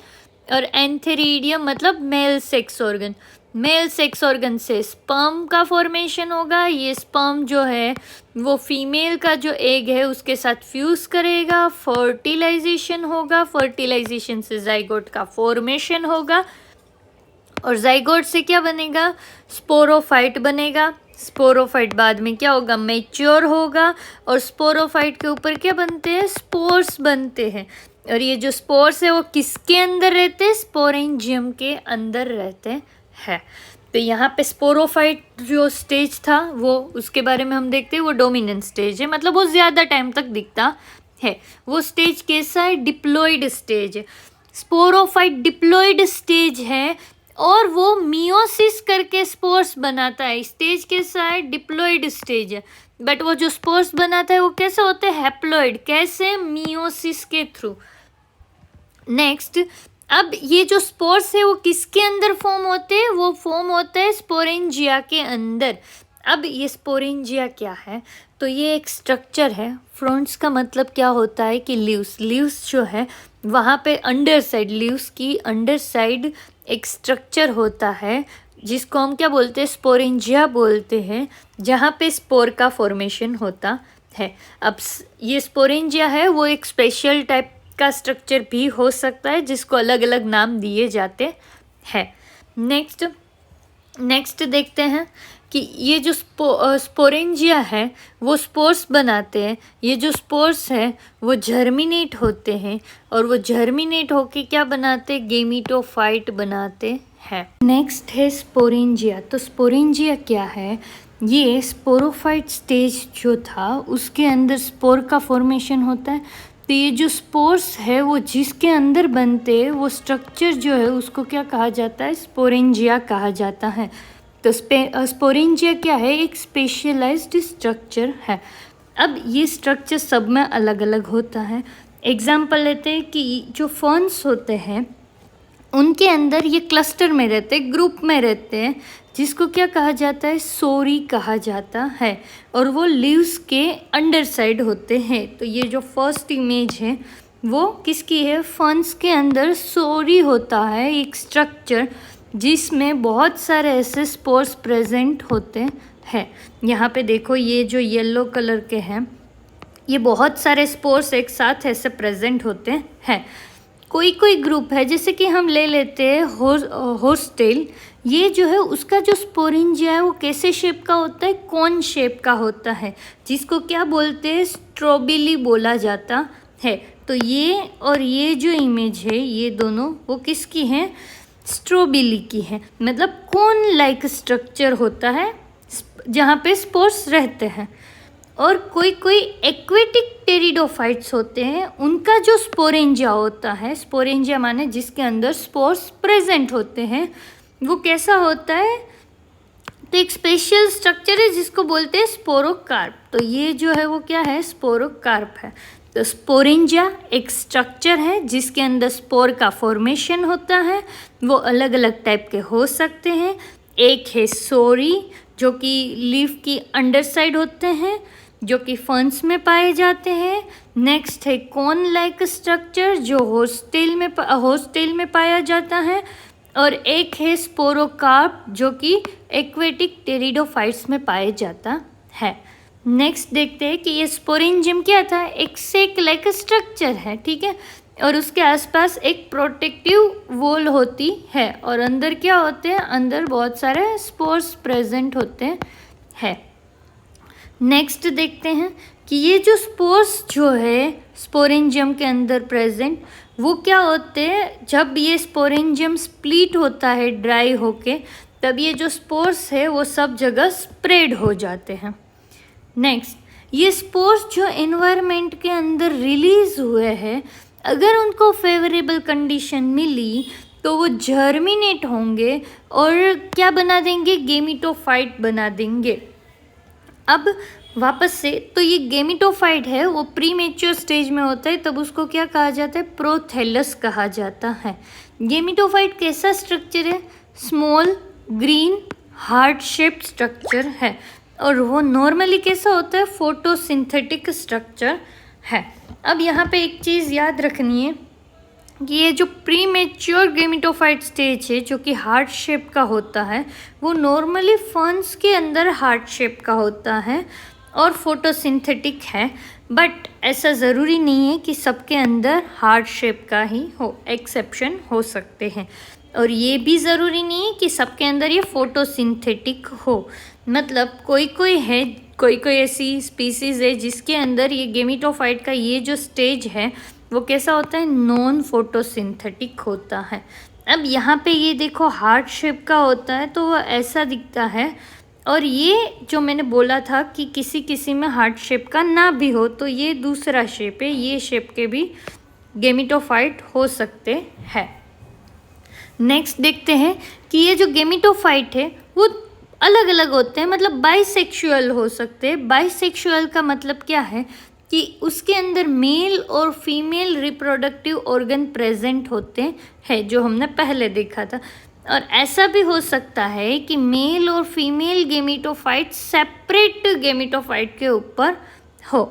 Speaker 1: और एंथेरिडियम मतलब mail sex organ. Mail sex organ से स्पर्म का फॉर्मेशन होगा। ये स्पर्म जो है वो फीमेल का जो एग है उसके साथ फ्यूज करेगा, फर्टिलाइजेशन होगा, फर्टिलाइजेशन से जाइगोट का फॉर्मेशन होगा और जाइगोट से क्या बनेगा, स्पोरोफाइट बनेगा। स्पोरोफाइट बाद में क्या होगा, मैच्योर होगा और स्पोरोफाइट के ऊपर क्या बनते हैं, स्पोर्स बनते हैं। और ये जो स्पोर्स है वो किसके अंदर रहते हैं, स्पोरेंजियम के अंदर रहते हैं। तो यहाँ पे स्पोरोफाइट जो स्टेज था वो उसके बारे में हम देखते हैं, वो डोमिनेंट स्टेज है, मतलब वो ज़्यादा टाइम तक दिखता है। वो स्टेज कैसा है, डिप्लॉइड स्टेज है। स्पोरोफाइट डिप्लॉइड स्टेज है और वो मियोसिस करके स्पोर्स बनाता है। स्टेज कैसा है, डिप्लॉइड स्टेज है, बट वो जो स्पोर्स बनाता है वो कैसे होते हैं, हैप्लॉइड। कैसे, मियोसिस के थ्रू। नेक्स्ट, अब ये जो स्पोर्स है वो किसके अंदर फॉर्म होते हैं, वो फॉर्म होता है स्पोरेंजिया के अंदर। अब ये स्पोरेंजिया क्या है, तो ये एक स्ट्रक्चर है। फ्रंट्स का मतलब क्या होता है कि लीव्स, लीव्स जो है वहाँ पे अंडर साइड, लीव्स की अंडर साइड एक स्ट्रक्चर होता है जिसको हम क्या बोलते हैं, स्पोरेंजिया बोलते हैं, जहाँ पे स्पोर का फॉर्मेशन होता है। अब ये स्पोरेंजिया है वो एक स्पेशल टाइप का स्ट्रक्चर भी हो सकता है जिसको अलग अलग नाम दिए जाते हैं। नेक्स्ट, नेक्स्ट देखते हैं कि ये जो स्पोरेंजिया है वो स्पोर्स बनाते हैं। ये जो स्पोर्स है वो जर्मिनेट होते हैं और वो जर्मिनेट होके क्या बनाते हैं, गेमिटोफाइट बनाते हैं। नेक्स्ट है स्पोरेंजिया। तो स्पोरेंजिया क्या है, ये स्पोरोफाइट स्टेज जो था उसके अंदर स्पोर का फॉर्मेशन होता है। तो ये जो स्पोर्स है वो जिसके अंदर बनते हैं वो स्ट्रक्चर जो है उसको क्या कहा जाता है, स्पोरेंजिया कहा जाता है। तो स्पोरेंजिया क्या है, एक स्पेशलाइज्ड स्ट्रक्चर है। अब ये स्ट्रक्चर सब में अलग अलग होता है। एग्जाम्पल लेते हैं कि जो फर्न्स होते हैं उनके अंदर ये क्लस्टर में रहते हैं, ग्रुप में रहते हैं, जिसको क्या कहा जाता है, सोरी कहा जाता है। और वो लीव्स के अंडर साइड होते हैं। तो ये जो फर्स्ट इमेज है वो किसकी है, फर्न्स के अंदर सोरी होता है, एक स्ट्रक्चर जिसमें बहुत सारे ऐसे स्पोर्स प्रेजेंट होते हैं। यहाँ पे देखो ये जो येलो कलर के हैं ये बहुत सारे स्पोर्स एक साथ ऐसे प्रेजेंट होते हैं। कोई कोई ग्रुप है, जैसे कि हम ले लेते हैं हॉर्सटेल, ये जो है उसका जो स्पोरेंजिया है वो कैसे शेप का होता है, कौन शेप का होता है, जिसको क्या बोलते हैं, स्ट्रॉबेरी बोला जाता है। तो ये और ये जो इमेज है ये दोनों वो किसकी हैं, स्ट्रॉबेरी की है। मतलब कौन लाइक स्ट्रक्चर होता है जहाँ पे स्पोर्स रहते हैं। और कोई कोई एक्वेटिक टेरिडोफाइट्स होते हैं, उनका जो स्पोरेंजिया होता है, स्पोरेंजिया माने जिसके अंदर स्पोर्स प्रेजेंट होते हैं, वो कैसा होता है, तो एक स्पेशल स्ट्रक्चर है जिसको बोलते हैं स्पोरोकार्प। तो ये जो है वो क्या है, स्पोरोकार्प है। तो स्पोरेंजिया एक स्ट्रक्चर है जिसके अंदर स्पोर का फॉर्मेशन होता है। वो अलग अलग टाइप के हो सकते हैं। एक है सोरी जो कि लीफ की अंडर साइड होते हैं, जो कि फर्न्स में पाए जाते हैं। नेक्स्ट है कोन लाइक स्ट्रक्चर जो हॉर्सटेल में पाया जाता है। और एक है स्पोरोकार्प जो कि एक्वेटिक टेरिडोफाइट्स में पाया जाता है। नेक्स्ट देखते हैं कि ये स्पोरेंजियम क्या था, एक सेक लाइक स्ट्रक्चर है, ठीक है। और उसके आसपास एक प्रोटेक्टिव वॉल होती है और अंदर क्या होते हैं, अंदर बहुत सारे स्पोर्स प्रेजेंट होते हैं। नेक्स्ट देखते हैं कि ये जो स्पोर्स जो है स्पोरेंजियम के अंदर प्रेजेंट वो क्या होते हैं, जब ये स्पोरेंजियम स्प्लिट होता है ड्राई होके, तब ये जो स्पोर्स है वो सब जगह स्प्रेड हो जाते हैं। नेक्स्ट, ये स्पोर्स जो एनवायरनमेंट के अंदर रिलीज हुए हैं, अगर उनको फेवरेबल कंडीशन मिली तो वो जर्मिनेट होंगे और क्या बना देंगे, गेमिटोफाइट बना देंगे। अब वापस से, तो ये गेमिटोफाइट है वो प्री मेच्योर स्टेज में होता है, तब उसको क्या कहा जाता है, प्रोथैलस कहा जाता है। गेमिटोफाइट कैसा स्ट्रक्चर है, small green heart shaped structure है और वो नॉर्मली कैसा होता है, फोटोसिंथेटिक स्ट्रक्चर है। अब यहाँ पे एक चीज़ याद रखनी है कि ये जो प्री मेच्योर गेमिटोफाइट स्टेज है जो कि हार्ट शेप का होता है, वो नॉर्मली फर्न्स के अंदर हार्ट शेप का होता है और फोटोसिंथेटिक है। बट ऐसा ज़रूरी नहीं है कि सबके अंदर हार्ट शेप का ही हो, एक्सेप्शन हो सकते हैं। और ये भी ज़रूरी नहीं है कि सबके अंदर ये फोटोसिंथेटिक हो। मतलब कोई कोई ऐसी स्पीसीज़ है जिसके अंदर ये गेमिटोफाइट का ये जो स्टेज है वो कैसा होता है, नॉन फोटोसिंथेटिक होता है। अब यहाँ पे ये देखो हार्ट शेप का होता है तो वो ऐसा दिखता है। और ये जो मैंने बोला था कि किसी किसी में हार्ट शेप का ना भी हो, तो ये दूसरा शेप है, ये शेप के भी गेमिटोफाइट हो सकते हैं। नेक्स्ट देखते हैं कि ये जो गेमिटोफाइट है वो अलग अलग होते हैं, मतलब बाइसेक्सुअल हो सकते हैं। बाइसेक्सुअल का मतलब क्या है कि उसके अंदर मेल और फीमेल रिप्रोडक्टिव ऑर्गन प्रेजेंट होते हैं, जो हमने पहले देखा था। और ऐसा भी हो सकता है कि मेल और फीमेल गेमिटोफाइट सेपरेट गेमिटोफाइट के ऊपर हो।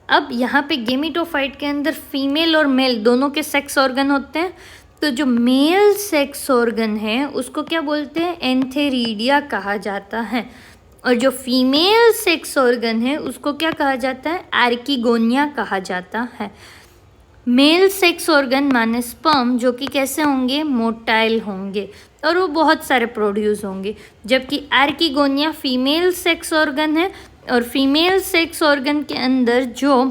Speaker 1: अब यहाँ पे गेमिटोफाइट के अंदर फीमेल और मेल दोनों के सेक्स ऑर्गन होते हैं। तो जो मेल सेक्स ऑर्गन है उसको क्या बोलते हैं, एंथेरिडिया कहा जाता है। और जो फीमेल सेक्स ऑर्गन है उसको क्या कहा जाता है, आर्किगोनिया कहा जाता है। मेल सेक्स ऑर्गन माने स्पर्म जो कि कैसे होंगे, मोटाइल होंगे और वो बहुत सारे प्रोड्यूस होंगे, जबकि आर्किगोनिया फीमेल सेक्स ऑर्गन है और फीमेल सेक्स ऑर्गन के अंदर जो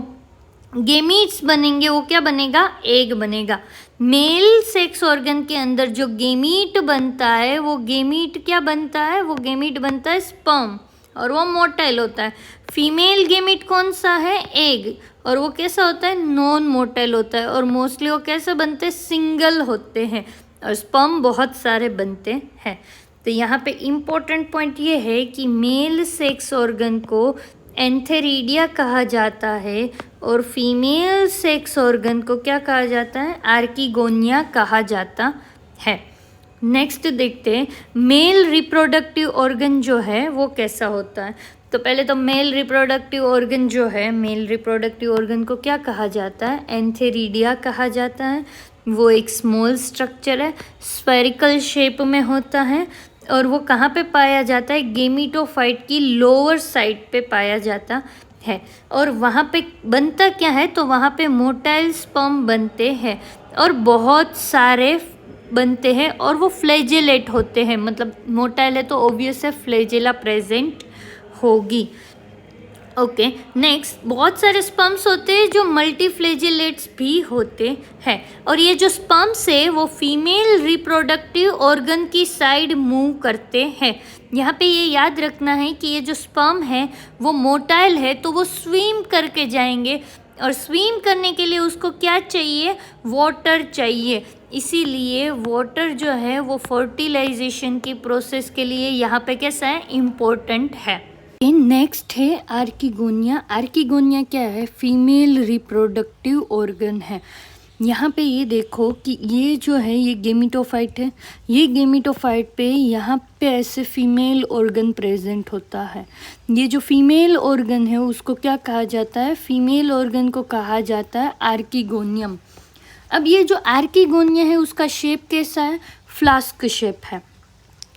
Speaker 1: गेमीट्स बनेंगे वो क्या बनेगा, एग बनेगा। मेल सेक्स ऑर्गन के अंदर जो गेमीट बनता है वो गेमीट क्या बनता है, वो गेमीट बनता है स्पर्म और वो मोटाइल होता है। फीमेल गेमीट कौन सा है, एग, और वो कैसा होता है, नॉन मोटाइल होता है और मोस्टली वो कैसे बनते हैं, सिंगल होते हैं और स्पर्म बहुत सारे बनते हैं। तो यहाँ पे इम्पोर्टेंट पॉइंट ये है कि मेल सेक्स ऑर्गन को एंथेरिडिया कहा जाता है और फीमेल सेक्स ऑर्गन को क्या कहा जाता है, आर्किगोनिया कहा जाता है। नेक्स्ट देखते हैं मेल रिप्रोडक्टिव ऑर्गन जो है वो कैसा होता है। तो पहले तो मेल रिप्रोडक्टिव ऑर्गन जो है, मेल रिप्रोडक्टिव ऑर्गन को क्या कहा जाता है, एंथेरिडिया कहा जाता है। वो एक स्मॉल स्ट्रक्चर है, स्फेरिकल शेप में होता है और वो कहाँ पे पाया जाता है, गेमिटोफाइट की लोअर साइड पे पाया जाता है। और वहाँ पे बनता क्या है, तो वहाँ पे मोटाइल स्पर्म बनते हैं और बहुत सारे बनते हैं और वो फ्लैजेलेट होते हैं, मतलब मोटाइल है तो ऑब्वियस है फ्लैजेला प्रेजेंट होगी। ओके, नेक्स्ट बहुत सारे स्पर्म्स होते हैं जो मल्टीफ्लैजेलेट्स भी होते हैं और ये जो स्पर्म्स है वो फीमेल रिप्रोडक्टिव ऑर्गन की साइड मूव करते हैं। यहाँ पे ये याद रखना है कि ये जो स्पर्म है वो मोटाइल है तो वो स्विम करके जाएंगे और स्विम करने के लिए उसको क्या चाहिए, वाटर चाहिए। इसीलिए वाटर जो है वो फर्टिलाइजेशन की प्रोसेस के लिए यहाँ पे कैसा है, इम्पोर्टेंट है। नेक्स्ट है आर्किगोनिया। आर्किगोनिया क्या है, फीमेल रिप्रोडक्टिव ऑर्गन है। यहाँ पे ये देखो कि ये जो है ये गेमिटोफाइट है, ये गेमिटोफाइट पे यहाँ पे ऐसे फीमेल ऑर्गन प्रेजेंट होता है। ये जो फीमेल ऑर्गन है उसको क्या कहा जाता है, फीमेल ऑर्गन को कहा जाता है आर्किगोनियम। अब ये जो आर्किगोनिया है उसका शेप कैसा है, फ्लास्क शेप है,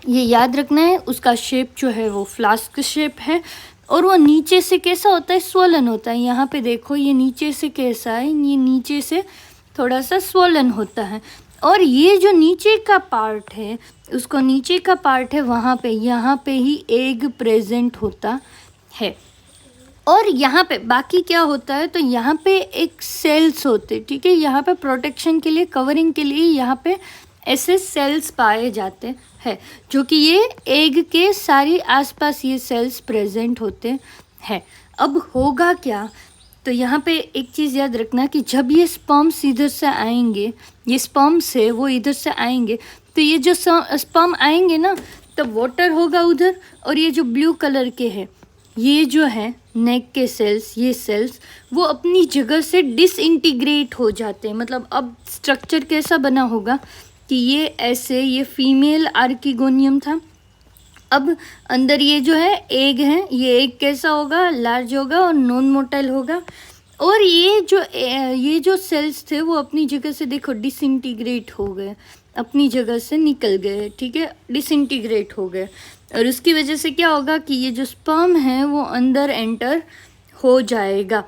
Speaker 1: ये याद रखना है। उसका शेप जो है वो फ्लास्क शेप है और वो नीचे से कैसा होता है, स्वोलन होता है। यहाँ पे देखो ये नीचे से कैसा है, ये नीचे से थोड़ा सा स्वोलन होता है और ये जो नीचे का पार्ट है, उसको नीचे का पार्ट है वहाँ पे, यहाँ पे ही एग प्रेजेंट होता है। और यहाँ पे बाकी क्या होता है, तो यहाँ पे एक सेल्स होते, ठीक है, यहाँ पे प्रोटेक्शन के लिए, कवरिंग के लिए यहाँ पे ऐसे सेल्स पाए जाते हैं जो कि ये एग के सारी आसपास ये सेल्स प्रेजेंट होते हैं। अब होगा क्या, तो यहाँ पे एक चीज़ याद रखना कि जब ये स्पर्म्स इधर से आएंगे, ये स्पर्म्स है वो इधर से आएंगे, तो ये जो स्पर्म आएंगे ना, तब वाटर होगा उधर और ये जो ब्लू कलर के है, ये जो है नेक के सेल्स, ये सेल्स वो अपनी जगह से डिसइंटीग्रेट हो जाते हैं। मतलब अब स्ट्रक्चर कैसा बना होगा कि ये ऐसे, ये फीमेल आर्किगोनियम था, अब अंदर ये जो है एग है, ये एग कैसा होगा, लार्ज होगा और नॉन मोटाइल होगा और ये जो सेल्स थे वो अपनी जगह से देखो डिसइंटीग्रेट हो गए, अपनी जगह से निकल गए, ठीक है, डिसइंटीग्रेट हो गए और उसकी वजह से क्या होगा कि ये जो स्पर्म है वो अंदर एंटर हो जाएगा।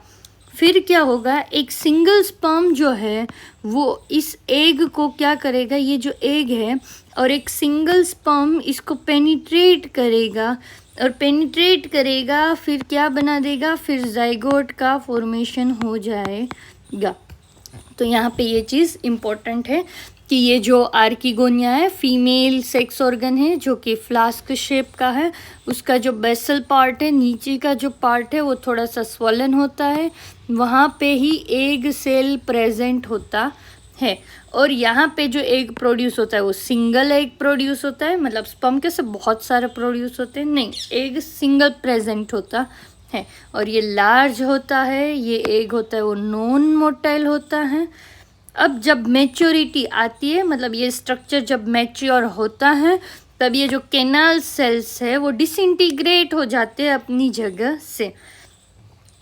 Speaker 1: फिर क्या होगा, एक सिंगल स्पर्म जो है वो इस एग को क्या करेगा, ये जो एग है और एक सिंगल स्पर्म इसको पेनिट्रेट करेगा और पेनिट्रेट करेगा, फिर क्या बना देगा, फिर जाइगोट का फॉर्मेशन हो जाएगा। तो यहाँ पे ये चीज़ इम्पोर्टेंट है कि ये जो आर्किगोनिया है फीमेल सेक्स ऑर्गन है जो कि फ्लास्क शेप का है, उसका जो बेसल पार्ट है, नीचे का जो पार्ट है वो थोड़ा सा स्वलन होता है, वहाँ पे ही एग सेल प्रेजेंट होता है और यहाँ पे जो एग प्रोड्यूस होता है वो सिंगल एग प्रोड्यूस होता है। मतलब स्पर्म के से बहुत सारे प्रोड्यूस होते हैं, नहीं, एग सिंगल प्रेजेंट होता है और ये लार्ज होता है, ये एग होता है वो नॉन मोटाइल होता है। अब जब मैच्योरिटी आती है, मतलब ये स्ट्रक्चर जब मैच्योर होता है, तब ये जो कैनाल सेल्स है वो डिसइंटीग्रेट हो जाते हैं अपनी जगह से।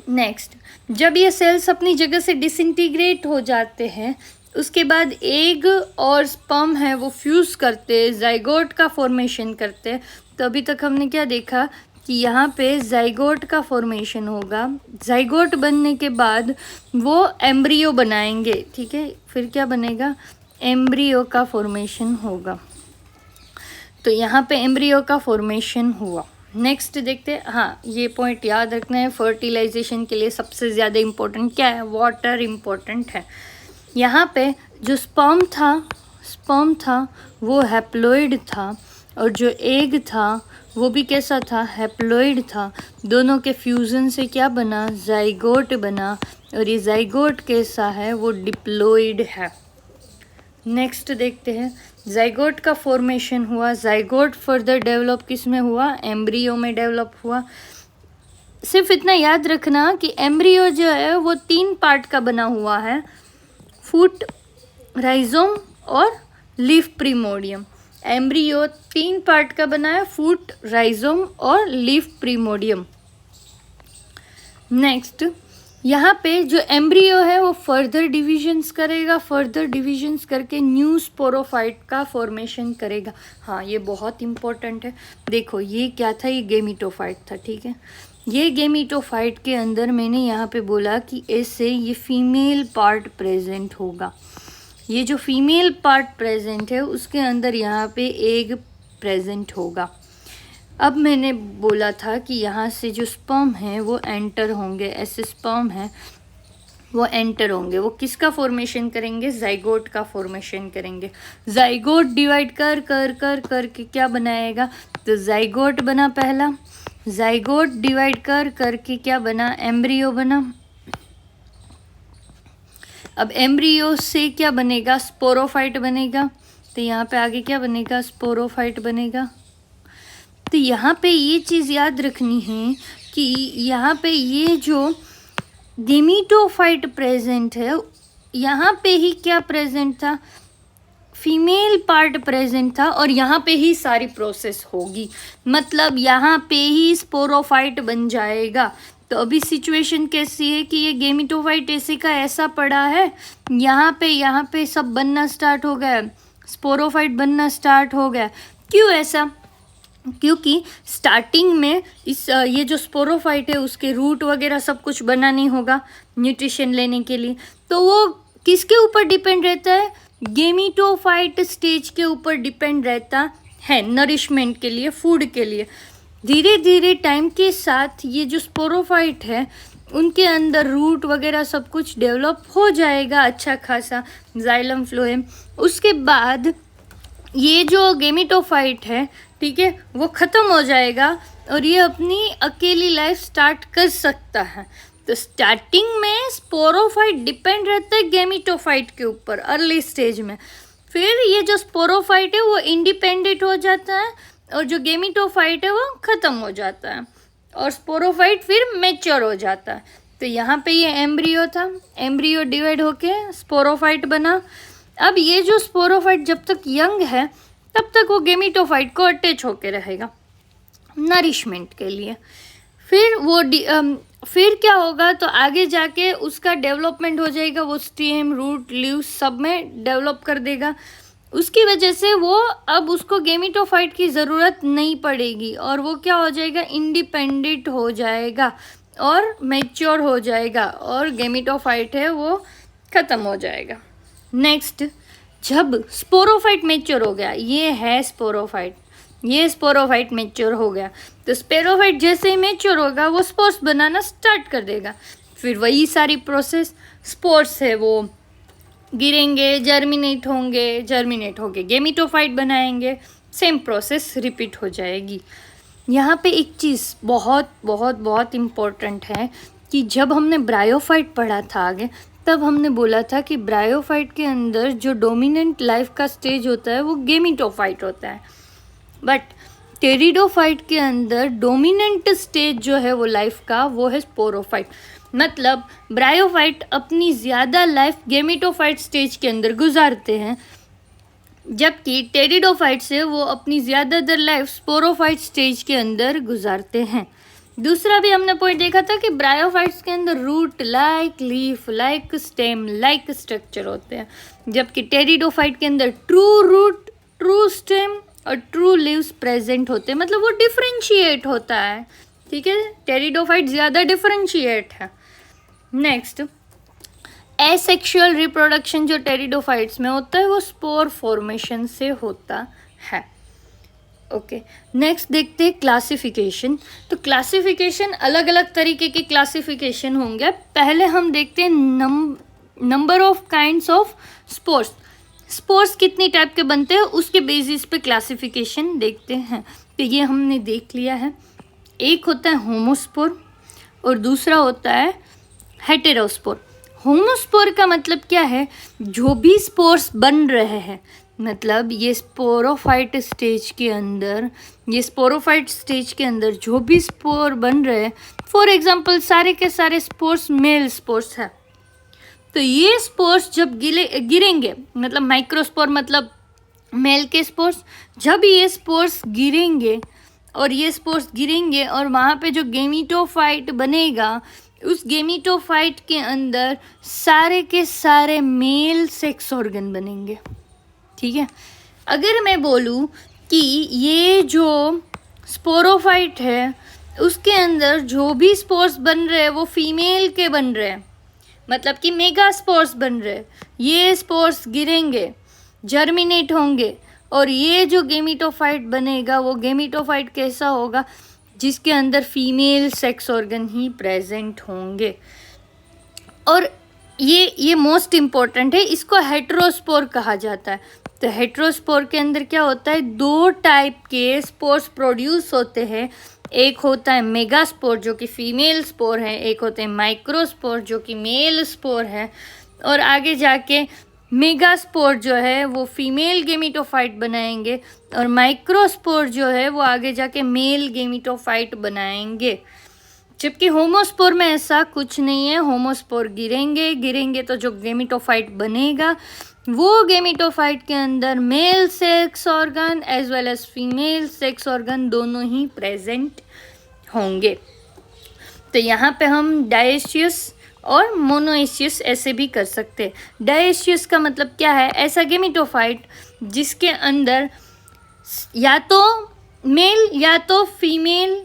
Speaker 1: नेक्स्ट, जब ये सेल्स अपनी जगह से डिसइंटीग्रेट हो जाते हैं, उसके बाद एग और स्पर्म है वो फ्यूज़ करते हैं, जाइगोट का फॉर्मेशन करते हैं। तो अभी तक हमने क्या देखा कि यहाँ पे जाइगोट का फॉर्मेशन होगा। जाइगोट बनने के बाद वो एम्ब्रियो बनाएंगे, ठीक है। फिर क्या बनेगा, एम्ब्रियो का फॉर्मेशन होगा। तो यहाँ पे एम्ब्रियो का फॉर्मेशन हुआ। नेक्स्ट देखते हैं, हाँ ये पॉइंट याद रखना है, फर्टिलाइजेशन के लिए सबसे ज़्यादा इम्पोर्टेंट क्या है, वाटर इम्पोर्टेंट है। यहाँ पे जो स्पर्म था वो हैप्लॉइड था, और जो एग था वो भी कैसा था, हैप्लॉइड था। दोनों के फ्यूज़न से क्या बना, जाइगोट बना, और ये जाइगोट कैसा है, वो डिप्लॉइड है। नेक्स्ट देखते हैं, जाइगोट का फॉर्मेशन हुआ। जाइगोट फर्दर डेवलप किस में हुआ, एम्ब्रियो में डेवलप हुआ। सिर्फ इतना याद रखना कि एम्ब्रियो जो है वो 3 पार्ट का बना हुआ है, फूट, राइजोम और लीफ प्रीमोडियम। एम्ब्रियो 3 पार्ट का बना है, फूट, राइजोम और लीफ प्रीमोडियम। नेक्स्ट यहाँ पे जो एम्ब्रियो है वो फर्दर डिविजन्स करेगा, फर्दर डिविजन्स करके न्यू स्पोरोफाइट का फॉर्मेशन करेगा। हाँ ये बहुत इंपॉर्टेंट है। देखो ये क्या था, ये गेमिटोफाइट था, ठीक है। ये गेमिटोफाइट के अंदर मैंने यहाँ पे बोला कि ऐसे ये फीमेल पार्ट प्रेजेंट होगा। ये जो फीमेल पार्ट प्रेजेंट है उसके अंदर यहाँ पे एग प्रेजेंट होगा। अब मैंने बोला था कि यहाँ से जो स्पर्म है वो एंटर होंगे, ऐसे स्पर्म है वो एंटर होंगे। वो किसका फॉर्मेशन करेंगे, जाइगोट का फॉर्मेशन करेंगे। जाइगोट डिवाइड कर कर कर करके क्या बनाएगा, तो जाइगोट बना पहला। जाइगोट डिवाइड कर करके क्या बना, एम्ब्रियो बना। अब एम्ब्रियो से क्या बनेगा, स्पोरोफाइट बनेगा। तो यहाँ पे आगे क्या बनेगा, स्पोरोफाइट बनेगा। तो यहाँ पे ये चीज़ याद रखनी है कि यहाँ पे ये जो गेमिटोफाइट प्रेजेंट है, यहाँ पे ही क्या प्रेजेंट था, फीमेल पार्ट प्रेजेंट था, और यहाँ पे ही सारी प्रोसेस होगी। मतलब यहाँ पे ही स्पोरोफाइट बन जाएगा। तो अभी सिचुएशन कैसी है कि ये गेमिटोफाइट ऐसे का ऐसा पड़ा है, यहाँ पे सब बनना स्टार्ट हो गया, स्पोरोफाइट बनना स्टार्ट हो गया। क्यों ऐसा, क्योंकि स्टार्टिंग में ये जो स्पोरोफाइट है उसके रूट वगैरह सब कुछ बना नहीं होगा न्यूट्रिशन लेने के लिए। तो वो किसके ऊपर डिपेंड रहता है, गेमिटोफाइट स्टेज के ऊपर डिपेंड रहता है नरिशमेंट के लिए, फूड के लिए। धीरे धीरे टाइम के साथ ये जो स्पोरोफाइट है उनके अंदर रूट वगैरह सब कुछ डेवलप हो जाएगा, अच्छा खासा जाइलम फ्लोएम। उसके बाद ये जो गेमिटोफाइट है, ठीक है, वो ख़त्म हो जाएगा और ये अपनी अकेली लाइफ स्टार्ट कर सकता है। तो स्टार्टिंग में स्पोरोफाइट डिपेंड रहता है गेमिटोफाइट के ऊपर अर्ली स्टेज में। फिर ये जो स्पोरोफाइट है वो इंडिपेंडेंट हो जाता है और जो गेमिटोफाइट है वो ख़त्म हो जाता है और स्पोरोफाइट फिर मैच्योर हो जाता है। तो यहाँ पे ये एम्ब्रियो था, एम्ब्रियो डिवाइड होके स्पोरोफाइट बना। अब ये जो स्पोरोफाइट जब तक यंग है तब तक वो गेमिटोफाइट को अटैच होके रहेगा नरिशमेंट के लिए। फिर वो फिर क्या होगा, तो आगे जाके उसका डेवलपमेंट हो जाएगा, वो स्टेम, रूट, लीव्स सब में डेवलप कर देगा। उसकी वजह से वो अब उसको गेमिटोफाइट की ज़रूरत नहीं पड़ेगी और वो क्या हो जाएगा, इंडिपेंडेंट हो जाएगा और मैच्योर हो जाएगा और गेमिटोफाइट है वो ख़त्म हो जाएगा। नेक्स्ट, जब स्पोरोफाइट मैच्योर हो गया, ये है स्पोरोफाइट, ये स्पोरोफाइट मैच्योर हो गया, तो स्पोरोफाइट जैसे ही मैच्योर होगा वो स्पोर्स बनाना स्टार्ट कर देगा। फिर वही सारी प्रोसेस, स्पोर्स है वो गिरेंगे, जर्मिनेट होंगे गेमिटोफाइट बनाएंगे, सेम प्रोसेस रिपीट हो जाएगी। यहाँ पे एक चीज़ बहुत बहुत बहुत इम्पोर्टेंट है कि जब हमने ब्रायोफाइट पढ़ा था आगे, तब हमने बोला था कि ब्रायोफाइट के अंदर जो डोमिनेंट लाइफ का स्टेज होता है वो गेमिटोफाइट होता है, बट टेरिडोफाइट के अंदर डोमिनेंट स्टेज जो है वो लाइफ का वो है स्पोरोफाइट। मतलब ब्रायोफाइट अपनी ज़्यादा लाइफ गेमिटोफाइट स्टेज के अंदर गुजारते हैं, जबकि टेरिडोफाइट से वो अपनी ज़्यादातर लाइफ स्पोरोफाइट स्टेज के अंदर गुजारते हैं। दूसरा भी हमने पॉइंट देखा था कि ब्रायोफाइट्स के अंदर root like, leaf like, stem like structure होते हैं, जबकि टेरिडोफाइट के अंदर ट्रू रूट, ट्रू स्टेम और ट्रू लीव्स प्रेजेंट होते हैं, मतलब वो डिफरेंशिएट होता है, ठीक है। टेरिडोफाइट ज़्यादा डिफरेंशिएट है। नेक्स्ट, एसेक्सुअल रिप्रोडक्शन जो टेरिडोफाइट्स में होता है वो स्पोर फॉर्मेशन से होता है। ओके, नेक्स्ट देखते हैं क्लासिफिकेशन। तो क्लासिफिकेशन, अलग अलग तरीके के क्लासिफिकेशन होंगे। पहले हम देखते हैं number of kinds of spores. Spores कितनी टाइप के बनते हैं उसके बेसिस पे क्लासिफिकेशन देखते हैं। तो ये हमने देख लिया है। एक होता है होमोस्पोर और दूसरा होता है हेटेरोस्पोर। होमोस्पोर का मतलब क्या है, जो भी स्पोर्स बन रहे हैं, मतलब ये स्पोरोफाइट स्टेज के अंदर जो भी स्पोर बन रहे हैं, फॉर एग्जांपल सारे के सारे स्पोर्स मेल स्पोर्स है, तो ये स्पोर्स जब गिरेंगे, मतलब माइक्रोस्पोर मतलब मेल के स्पोर्स, जब ये स्पोर्स गिरेंगे और वहाँ पे जो गेमिटोफाइट बनेगा, उस गेमिटोफाइट के अंदर सारे के सारे मेल सेक्स ऑर्गन बनेंगे, ठीक है। अगर मैं बोलूँ कि ये जो स्पोरोफाइट है उसके अंदर जो भी स्पोर्स बन रहे हैं वो फीमेल के बन रहे हैं, मतलब कि मेगा स्पोर्स बन रहे हैं, ये स्पोर्स गिरेंगे, जर्मिनेट होंगे, और ये जो गेमिटोफाइट बनेगा वो गेमिटोफाइट कैसा होगा, जिसके अंदर फीमेल सेक्स ऑर्गन ही प्रेजेंट होंगे। और ये मोस्ट इम्पॉर्टेंट है, इसको हेटेरोस्पोर कहा जाता है। तो हेटेरोस्पोर के अंदर क्या होता है, दो टाइप के स्पोर्स प्रोड्यूस होते हैं। एक होता है मेगास्पोर जो कि फीमेल स्पोर है, एक होते हैं माइक्रोस्पोर जो कि मेल स्पोर है, और आगे जाके मेगास्पोर जो है वो फीमेल गेमिटोफाइट बनाएंगे और माइक्रोस्पोर जो है वो आगे जाके मेल गेमिटोफाइट बनाएंगे। जबकि होमोस्पोर में ऐसा कुछ नहीं है। होमोस्पोर गिरेंगे तो जो गेमिटोफाइट बनेगा वो गेमिटोफाइट के अंदर male sex organ as well as female sex organ दोनों ही प्रेजेंट होंगे। तो यहाँ पे हम डायेशियस और मोनोएशियस ऐसे भी कर सकते हैं। डायेशियस का मतलब क्या है, ऐसा गेमिटोफाइट जिसके अंदर या तो मेल या तो फीमेल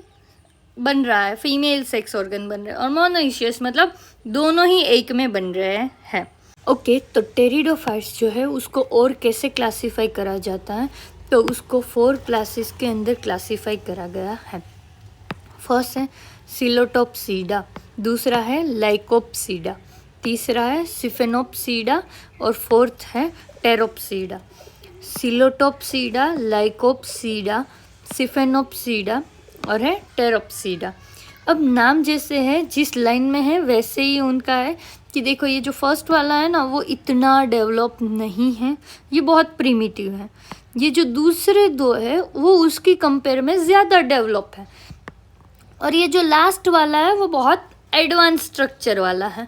Speaker 1: बन रहा है, फीमेल सेक्स ऑर्गन बन रहे हैं, और मोनोएशियस मतलब दोनों ही एक में बन रहे हैं। ओके, तो टेरिडोफाइट्स जो है उसको और कैसे क्लासीफाई करा जाता है, तो उसको 4 क्लासेस के अंदर क्लासीफाई करा गया है। फर्स्ट है सिलोटोप्सीडा, दूसरा है लाइकोप्सीडा, तीसरा है सिफेनोप्सीडा और फोर्थ है टेरोप्सीडा। सिलोटोप्सीडा, लाइकोप्सीडा, सिफेनोप्सीडा और है टेरोप्सीडा। अब नाम जैसे है, जिस लाइन में है वैसे ही उनका है कि देखो ये जो फर्स्ट वाला है ना वो इतना डेवलप नहीं है, ये बहुत प्रिमिटिव है। ये जो दूसरे दो है वो उसकी कंपेयर में ज़्यादा डेवलप है, और ये जो लास्ट वाला है वो बहुत एडवांस स्ट्रक्चर वाला है।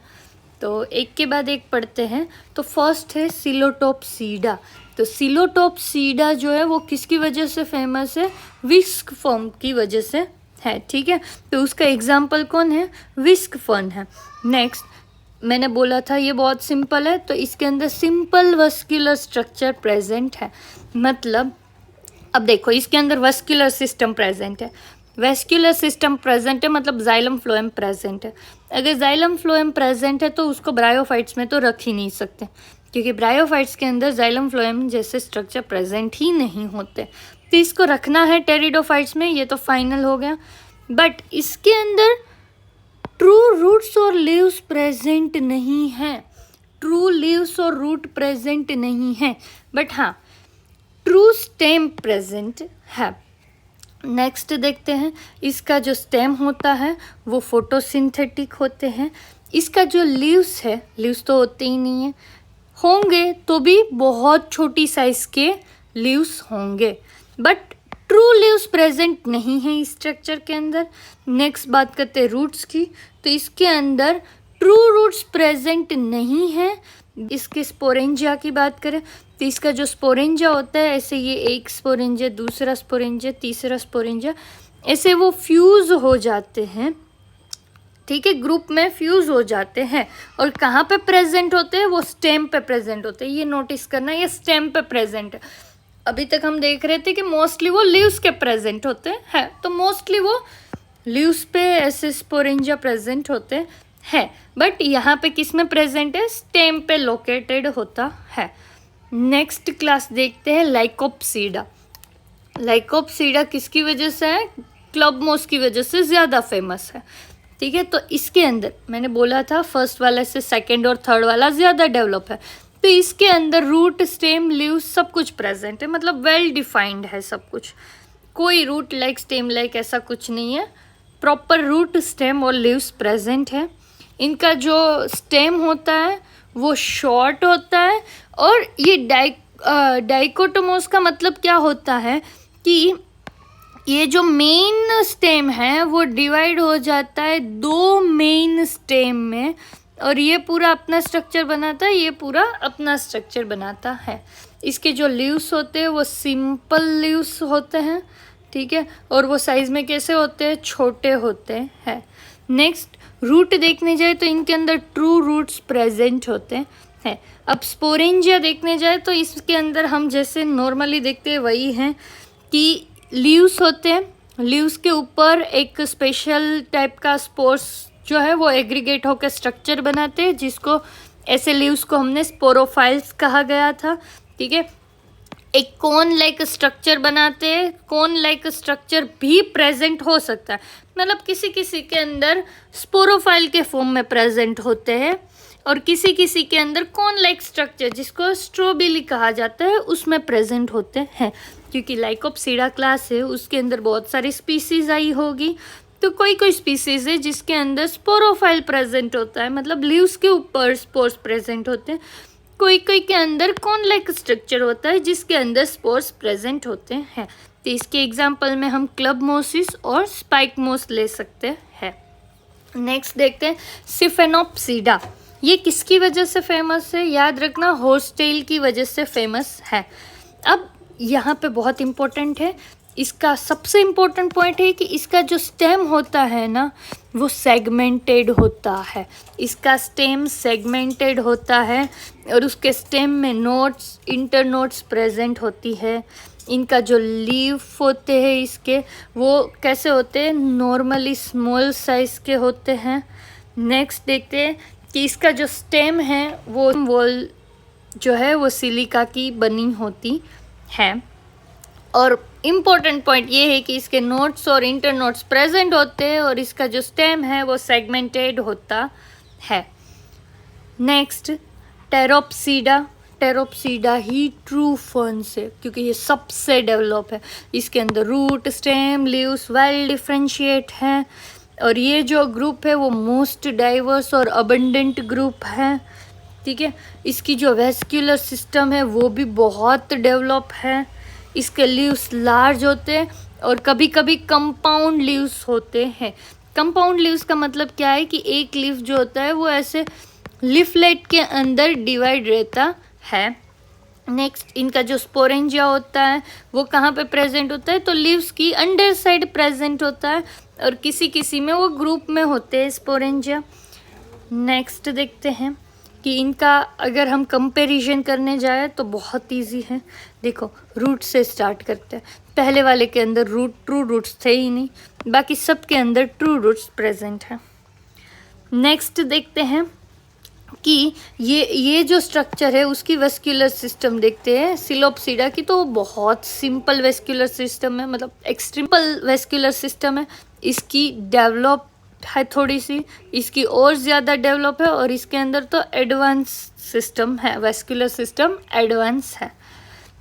Speaker 1: तो एक के बाद एक पढ़ते हैं। तो फर्स्ट है सिलोटोप्सीडा। तो सिलोटोप्सीडा जो है वो किसकी वजह से फेमस है, विस्क फर्न की वजह से है, ठीक है। तो उसका एग्जाम्पल कौन है, विस्क फर्न है। नेक्स्ट, मैंने बोला था ये बहुत सिंपल है, तो इसके अंदर सिंपल वस्कुलर स्ट्रक्चर प्रेजेंट है। मतलब अब देखो इसके अंदर वस्कुलर सिस्टम प्रेजेंट है, वेस्क्यूलर सिस्टम प्रेजेंट है, मतलब जाइलम फ्लोएम प्रेजेंट है। अगर जाइलम फ्लोएम प्रेजेंट है तो उसको ब्रायोफाइट्स में तो रख ही नहीं सकते, क्योंकि ब्रायोफाइट्स के अंदर जाइलम फ्लोएम जैसे स्ट्रक्चर प्रेजेंट ही नहीं होते। तो इसको रखना है टेरिडोफाइट्स में, ये तो फाइनल हो गया। बट इसके अंदर ट्रू रूट्स और लीव्स प्रेजेंट नहीं है, ट्रू लीव्स और रूट प्रेजेंट नहीं है, बट हाँ ट्रू स्टेम प्रेजेंट है। नेक्स्ट देखते हैं, इसका जो स्टेम होता है वो फोटोसिंथेटिक होते हैं। इसका जो लीव्स है, लीव्स तो होते ही नहीं है, होंगे तो भी बहुत छोटी साइज के लीव्स होंगे, बट ट्रू लीव्स प्रेजेंट नहीं है इस स्ट्रक्चर के अंदर। नेक्स्ट बात करते हैं रूट्स की। तो इसके अंदर ट्रू रूट्स प्रेजेंट नहीं है। इसके स्पोरेंजिया की बात करें तो इसका जो स्पोरेंजिया होता है, ऐसे ये एक स्पोरेंजिया, दूसरा स्पोरेंजिया, तीसरा स्पोरेंजिया, ऐसे वो फ्यूज हो जाते हैं, ठीक है, ग्रुप में फ्यूज हो जाते हैं। और कहाँ पे प्रेजेंट होते हैं, वो स्टेम पे प्रेजेंट होते हैं। ये नोटिस करना, ये स्टेम पे प्रेजेंट है। अभी तक हम देख रहे थे कि मोस्टली वो लीव्स के प्रेजेंट होते हैं, तो मोस्टली वो लीव्स पे ऐसे स्पोरेंजिया प्रेजेंट होते हैं, बट यहाँ पे किस में प्रेजेंट है, स्टेम पे लोकेटेड होता है। नेक्स्ट क्लास देखते हैं लाइकोप्सीडा। लाइकोप्सीडा किसकी वजह से है, क्लब मोस की वजह से ज़्यादा फेमस है, ठीक है। तो इसके अंदर मैंने बोला था फर्स्ट वाला से सेकंड और थर्ड वाला ज़्यादा डेवलप है, तो इसके अंदर रूट स्टेम लीव्स सब कुछ प्रेजेंट है, मतलब वेल डिफाइंड है सब कुछ, कोई रूट लाइक स्टेम लाइक ऐसा कुछ नहीं है, प्रॉपर रूट स्टेम और लीव्स प्रेजेंट है। इनका जो स्टेम होता है वो शॉर्ट होता है, और ये डाइकोटोमोस का मतलब क्या होता है कि ये जो मेन स्टेम है वो डिवाइड हो जाता है दो मेन स्टेम में, और ये पूरा अपना स्ट्रक्चर बनाता है, ये पूरा अपना स्ट्रक्चर बनाता है। इसके जो लीव्स होते हैं वो सिंपल लीव्स होते हैं, ठीक है, और वो साइज में कैसे होते हैं, छोटे होते हैं। नेक्स्ट रूट देखने जाए तो इनके अंदर ट्रू रूट्स प्रेजेंट होते हैं। अब स्पोरेंजिया देखने जाए तो इसके अंदर हम जैसे नॉर्मली देखते हैं वही हैं कि लीव्स होते हैं, लीव्स के ऊपर एक स्पेशल टाइप का स्पोर्स जो है वो एग्रीगेट होकर स्ट्रक्चर बनाते हैं, जिसको ऐसे लीव्स को हमने स्पोरोफाइल्स कहा गया था, ठीक है। एक कोन लाइक स्ट्रक्चर बनाते हैं, कोन लाइक स्ट्रक्चर भी प्रेजेंट हो सकता है, मतलब किसी किसी के अंदर स्पोरोफाइल के फॉर्म में प्रेजेंट होते हैं, और किसी किसी के अंदर कोन लाइक स्ट्रक्चर जिसको स्ट्रोबिली कहा जाता है उसमें प्रेजेंट होते हैं। क्योंकि लाइकोप्सीडा क्लास है उसके अंदर बहुत सारी स्पीसीज आई होगी, तो कोई कोई स्पीसीज है जिसके अंदर स्पोरोफाइल प्रेजेंट होता है, मतलब लीव्स के ऊपर स्पोर्स प्रेजेंट होते हैं, कोई कोई के अंदर कौन लाइक स्ट्रक्चर होता है जिसके अंदर स्पोर्स प्रेजेंट होते हैं। तो इसके एग्जाम्पल में हम क्लब मोसिस और स्पाइक मोस ले सकते हैं। नेक्स्ट देखते हैं सिफेनोप्सीडा। ये किसकी वजह से फेमस है, याद रखना हॉर्सटेल की वजह से फेमस है। अब यहाँ पे बहुत इम्पोर्टेंट है, इसका सबसे इम्पोर्टेंट पॉइंट है कि इसका जो स्टेम होता है ना वो सेगमेंटेड होता है, इसका स्टेम सेगमेंटेड होता है, और उसके स्टेम में नोट्स इंटरनोट्स प्रेजेंट होती है। इनका जो लीफ होते हैं इसके वो कैसे होते हैं, नॉर्मली स्मॉल साइज के होते हैं। नेक्स्ट देखते हैं कि इसका जो स्टेम है वो जो है वो सिलिका की बनी होती है, और इम्पोर्टेंट पॉइंट ये है कि इसके नोट्स और इंटरनोट्स प्रेजेंट होते हैं, और इसका जो स्टेम है वो सेगमेंटेड होता है। Next pteropsida. टेरोप्सीडा ही ट्रू फर्न्स है क्योंकि ये सबसे डेवलप है, इसके अंदर root stem leaves well differentiate हैं, और ये जो ग्रुप है वो मोस्ट डाइवर्स और अबंडेंट ग्रुप है, ठीक है। इसकी जो वेस्क्यूलर सिस्टम है वो भी बहुत डेवलप है, इसके लीव्स लार्ज होते हैं और कभी कभी कंपाउंड लीव्स होते हैं। कंपाउंड लीव्स का मतलब क्या है कि एक लीफ जो होता है वो ऐसे लीफलेट के अंदर डिवाइड रहता है। नेक्स्ट इनका जो स्पोरेंजिया होता है वो कहाँ पे प्रेजेंट होता है, तो लीव्स की अंडर साइड प्रेजेंट होता है, और किसी किसी में वो ग्रुप में होते हैं स्पोरेंजिया। नेक्स्ट देखते हैं कि इनका अगर हम कंपैरिजन करने जाए तो बहुत इजी है। देखो रूट से स्टार्ट करते हैं, पहले वाले के अंदर ट्रू रूट्स थे ही नहीं, बाकी सब के अंदर ट्रू रूट्स प्रेजेंट है। नेक्स्ट देखते हैं कि ये जो स्ट्रक्चर है उसकी वेस्क्यूलर सिस्टम देखते हैं सिलोप्सीडा की, तो बहुत सिंपल वेस्क्यूलर सिस्टम है, मतलब एक्सट्रीमल वेस्क्यूलर सिस्टम है। इसकी डेवलप है थोड़ी सी, इसकी और ज़्यादा डेवलप है, और इसके अंदर तो एडवांस सिस्टम है, वेस्क्यूलर सिस्टम एडवांस है।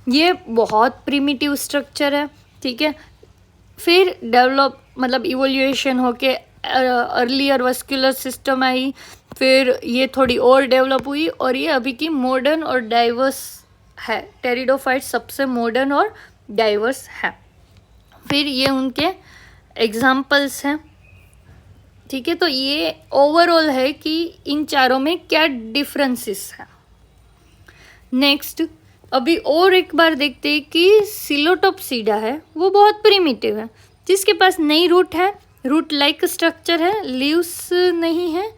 Speaker 1: ये बहुत प्रिमिटिव स्ट्रक्चर है, ठीक है। फिर डेवलप मतलब इवोल्यूशन होके अर्लियर वेस्क्यूलर सिस्टम आई, फिर ये थोड़ी और डेवलप हुई, और ये अभी की मॉडर्न और डाइवर्स है। टेरिडोफाइट सबसे मॉडर्न और डाइवर्स है। फिर ये उनके एग्जाम्पल्स हैं, ठीक है। तो ये ओवरऑल है कि इन चारों में क्या डिफरेंसेस है। नेक्स्ट अभी और एक बार देखते हैं कि सिलोटोप्सीडा है वो बहुत प्रिमिटिव है, जिसके पास नई रूट है, रूट लाइक स्ट्रक्चर है, लीव्स नहीं है।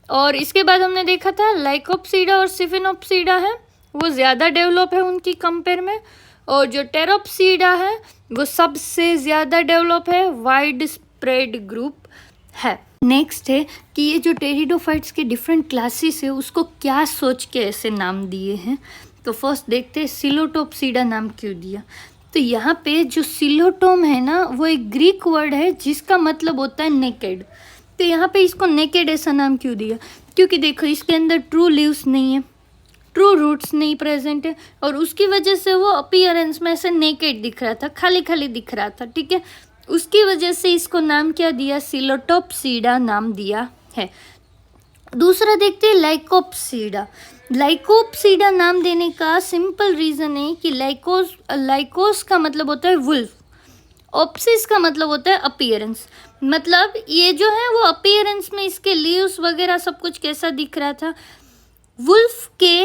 Speaker 1: और इसके बाद हमने देखा था लाइकोप्सीडा और सिफिनोप्सीडा है वो ज़्यादा डेवलप है उनकी कंपेयर में, और जो टेरोप्सीडा है वो सबसे ज़्यादा डेवलप है, वाइड स्प्रेड ग्रुप है। नेक्स्ट है कि ये जो टेरिडोफाइट्स के डिफरेंट क्लासेस है उसको क्या सोच के ऐसे नाम दिए हैं। तो फर्स्ट देखते हैं सिलोटोप्सीडा नाम क्यों दिया। तो यहाँ पे जो सिलोटोम है ना वो एक ग्रीक वर्ड है जिसका मतलब होता है नेकेड। तो यहाँ पे इसको नेकेड ऐसा नाम क्यों दिया, क्योंकि देखो इसके अंदर ट्रू लीव्स नहीं है, ट्रू रूट्स नहीं प्रेजेंट है, और उसकी वजह से वो अपीयरेंस में ऐसे नेकेड दिख रहा था, खाली खाली दिख रहा था, ठीक है। उसकी वजह से इसको नाम क्या दिया, सिलोटोप्सीडा नाम दिया है। दूसरा देखते हैं लाइकोप्सीडा। लाइकोप्सीडा नाम देने का सिंपल रीज़न है कि लाइकोस का मतलब होता है वुल्फ, ऑप्सिस का मतलब होता है अपीयरेंस। मतलब ये जो है वो अपीयरेंस में इसके लीव्स वगैरह सब कुछ कैसा दिख रहा था, वुल्फ के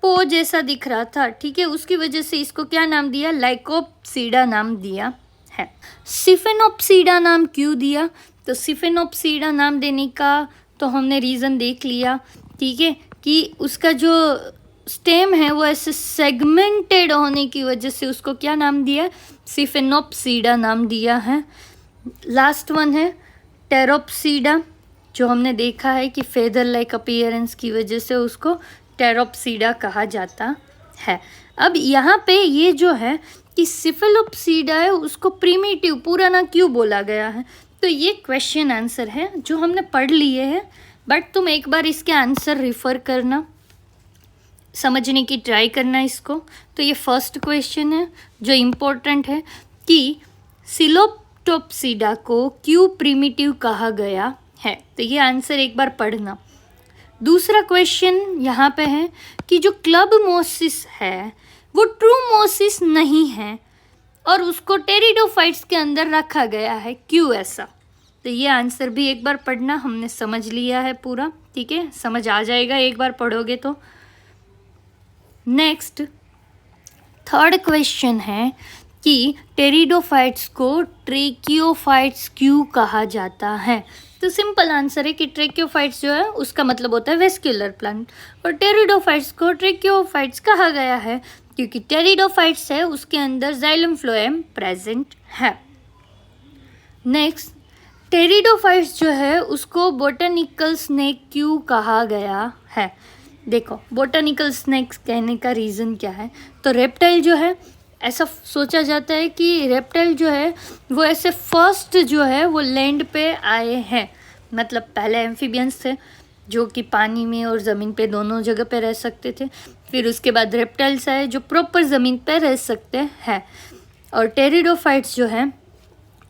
Speaker 1: पो जैसा दिख रहा था, ठीक है। उसकी वजह से इसको क्या नाम दिया, लाइकोप्सीडा नाम दिया है। सिफेनोप्सीडा नाम क्यों दिया, तो सिफेनोप्सीडा नाम देने का तो हमने रीज़न देख लिया, ठीक है, कि उसका जो स्टेम है वो ऐसे सेगमेंटेड होने की वजह से उसको क्या नाम दिया, सिफेनोप्सीडा नाम दिया है। लास्ट वन है टेरोप्सीडा, जो हमने देखा है कि फेदर लाइक अपीयरेंस की वजह से उसको टेरोप्सीडा कहा जाता है। अब यहाँ पे ये जो है कि सिफेलोप्सीडा है उसको प्रिमिटिव पुराना क्यों बोला गया है, तो ये क्वेश्चन आंसर है जो हमने पढ़ लिए हैं, बट तुम एक बार इसके आंसर रिफ़र करना, समझने की ट्राई करना इसको। तो ये फर्स्ट क्वेश्चन है जो इम्पोर्टेंट है कि सिलोटोप्सीडा को क्यों प्रिमिटिव कहा गया है, तो ये आंसर एक बार पढ़ना। दूसरा क्वेश्चन यहाँ पे है कि जो क्लब मोसिस है वो ट्रू मोसिस नहीं है और उसको टेरिडोफाइट्स के अंदर रखा गया है, क्यों ऐसा, तो ये आंसर भी एक बार पढ़ना। हमने समझ लिया है पूरा, ठीक है, समझ आ जाएगा एक बार पढ़ोगे तो। नेक्स्ट थर्ड क्वेश्चन है कि टेरिडोफाइट्स को ट्रेकियोफाइट्स क्यों कहा जाता है, तो सिंपल आंसर है कि ट्रेकियोफाइट्स जो है उसका मतलब होता है वेस्क्यूलर प्लांट, और टेरिडोफाइट्स को ट्रेकियोफाइट्स कहा गया है क्योंकि टेरिडोफाइट्स है उसके अंदर जाइलम फ्लोएम प्रेजेंट है। नेक्स्ट टेरिडोफाइट्स जो है उसको बोटेनिकल स्नेक क्यों कहा गया है, देखो बोटेनिकल स्नेक्स कहने का रीज़न क्या है, तो रेप्टाइल जो है ऐसा सोचा जाता है कि रेप्टाइल जो है वो ऐसे फर्स्ट जो है वो लैंड पे आए हैं, मतलब पहले एम्फीबियंस थे जो कि पानी में और ज़मीन पे दोनों जगह पे रह सकते थे, फिर उसके बाद रेप्टाइल्स आए जो प्रॉपर ज़मीन पे रह सकते हैं, और टेरिडोफाइट्स जो है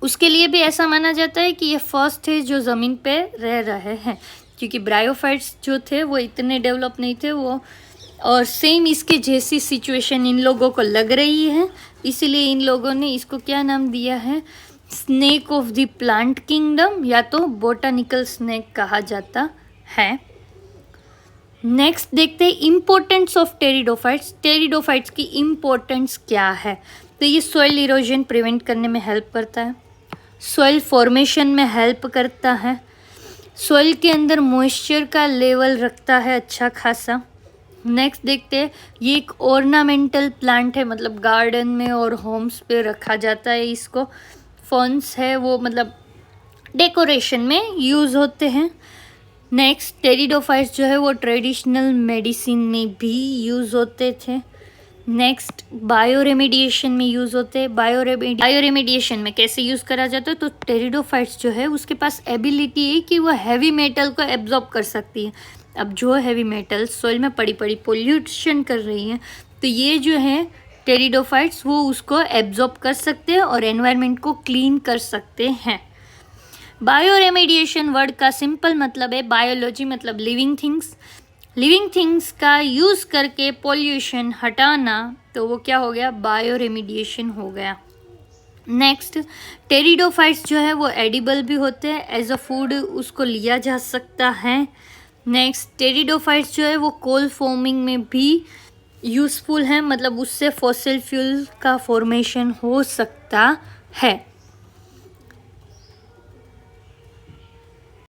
Speaker 1: उसके लिए भी ऐसा माना जाता है कि ये फर्स्ट है जो ज़मीन पे रह रहे हैं, क्योंकि ब्रायोफाइट्स जो थे वो इतने डेवलप नहीं थे वो, और सेम इसके जैसी सिचुएशन इन लोगों को लग रही है, इसीलिए इन लोगों ने इसको क्या नाम दिया है, snake of the plant kingdom या तो बोटानिकल स्नेक कहा जाता है। नेक्स्ट देखते हैं इम्पोर्टेंस ऑफ टेरिडोफाइट्स। टेरिडोफाइट्स की इम्पोर्टेंस क्या है, तो ये सॉइल इरोजन प्रिवेंट करने में हेल्प करता है, सॉइल फॉर्मेशन में हेल्प करता है, सॉइल के अंदर मॉइस्चर का लेवल रखता है अच्छा खासा। नेक्स्ट देखते हैं ये एक ऑर्नामेंटल प्लांट है, मतलब गार्डन में और होम्स पे रखा जाता है इसको, फॉन्स है वो मतलब डेकोरेशन में यूज़ होते हैं। नेक्स्ट टेरिडोफाइट्स जो है वो ट्रेडिशनल मेडिसिन में भी यूज़ होते थे। नेक्स्ट बायो रेमेडिएशन में यूज़ होते हैं। बायो रेमेडिएशन में कैसे यूज़ करा जाता है, तो टेरिडोफाइट्स जो है उसके पास एबिलिटी है कि वो हैवी मेटल को एब्जॉर्ब कर सकती है। अब जो हैवी मेटल सॉइल में पड़ी पड़ी पोल्यूशन कर रही हैं, तो ये जो है टेरिडोफाइट्स वो उसको एब्जॉर्ब कर सकते हैं और एनवायरनमेंट को क्लीन कर सकते हैं। बायो रेमेडिएशन वर्ड का सिंपल मतलब है बायोलॉजी, मतलब लिविंग थिंग्स, लिविंग थिंग्स का यूज़ करके पोल्यूशन हटाना, तो वो क्या हो गया, बायो रेमेडिएशन हो गया। नेक्स्ट टेरिडोफाइट्स जो है वो एडिबल भी होते हैं, एज अ फूड उसको लिया जा सकता है। नेक्स्ट टेरिडोफाइट्स जो है वो कोल फॉर्मिंग में भी यूज़फुल है, मतलब उससे फॉसिल फ्यूल का फॉर्मेशन हो सकता है।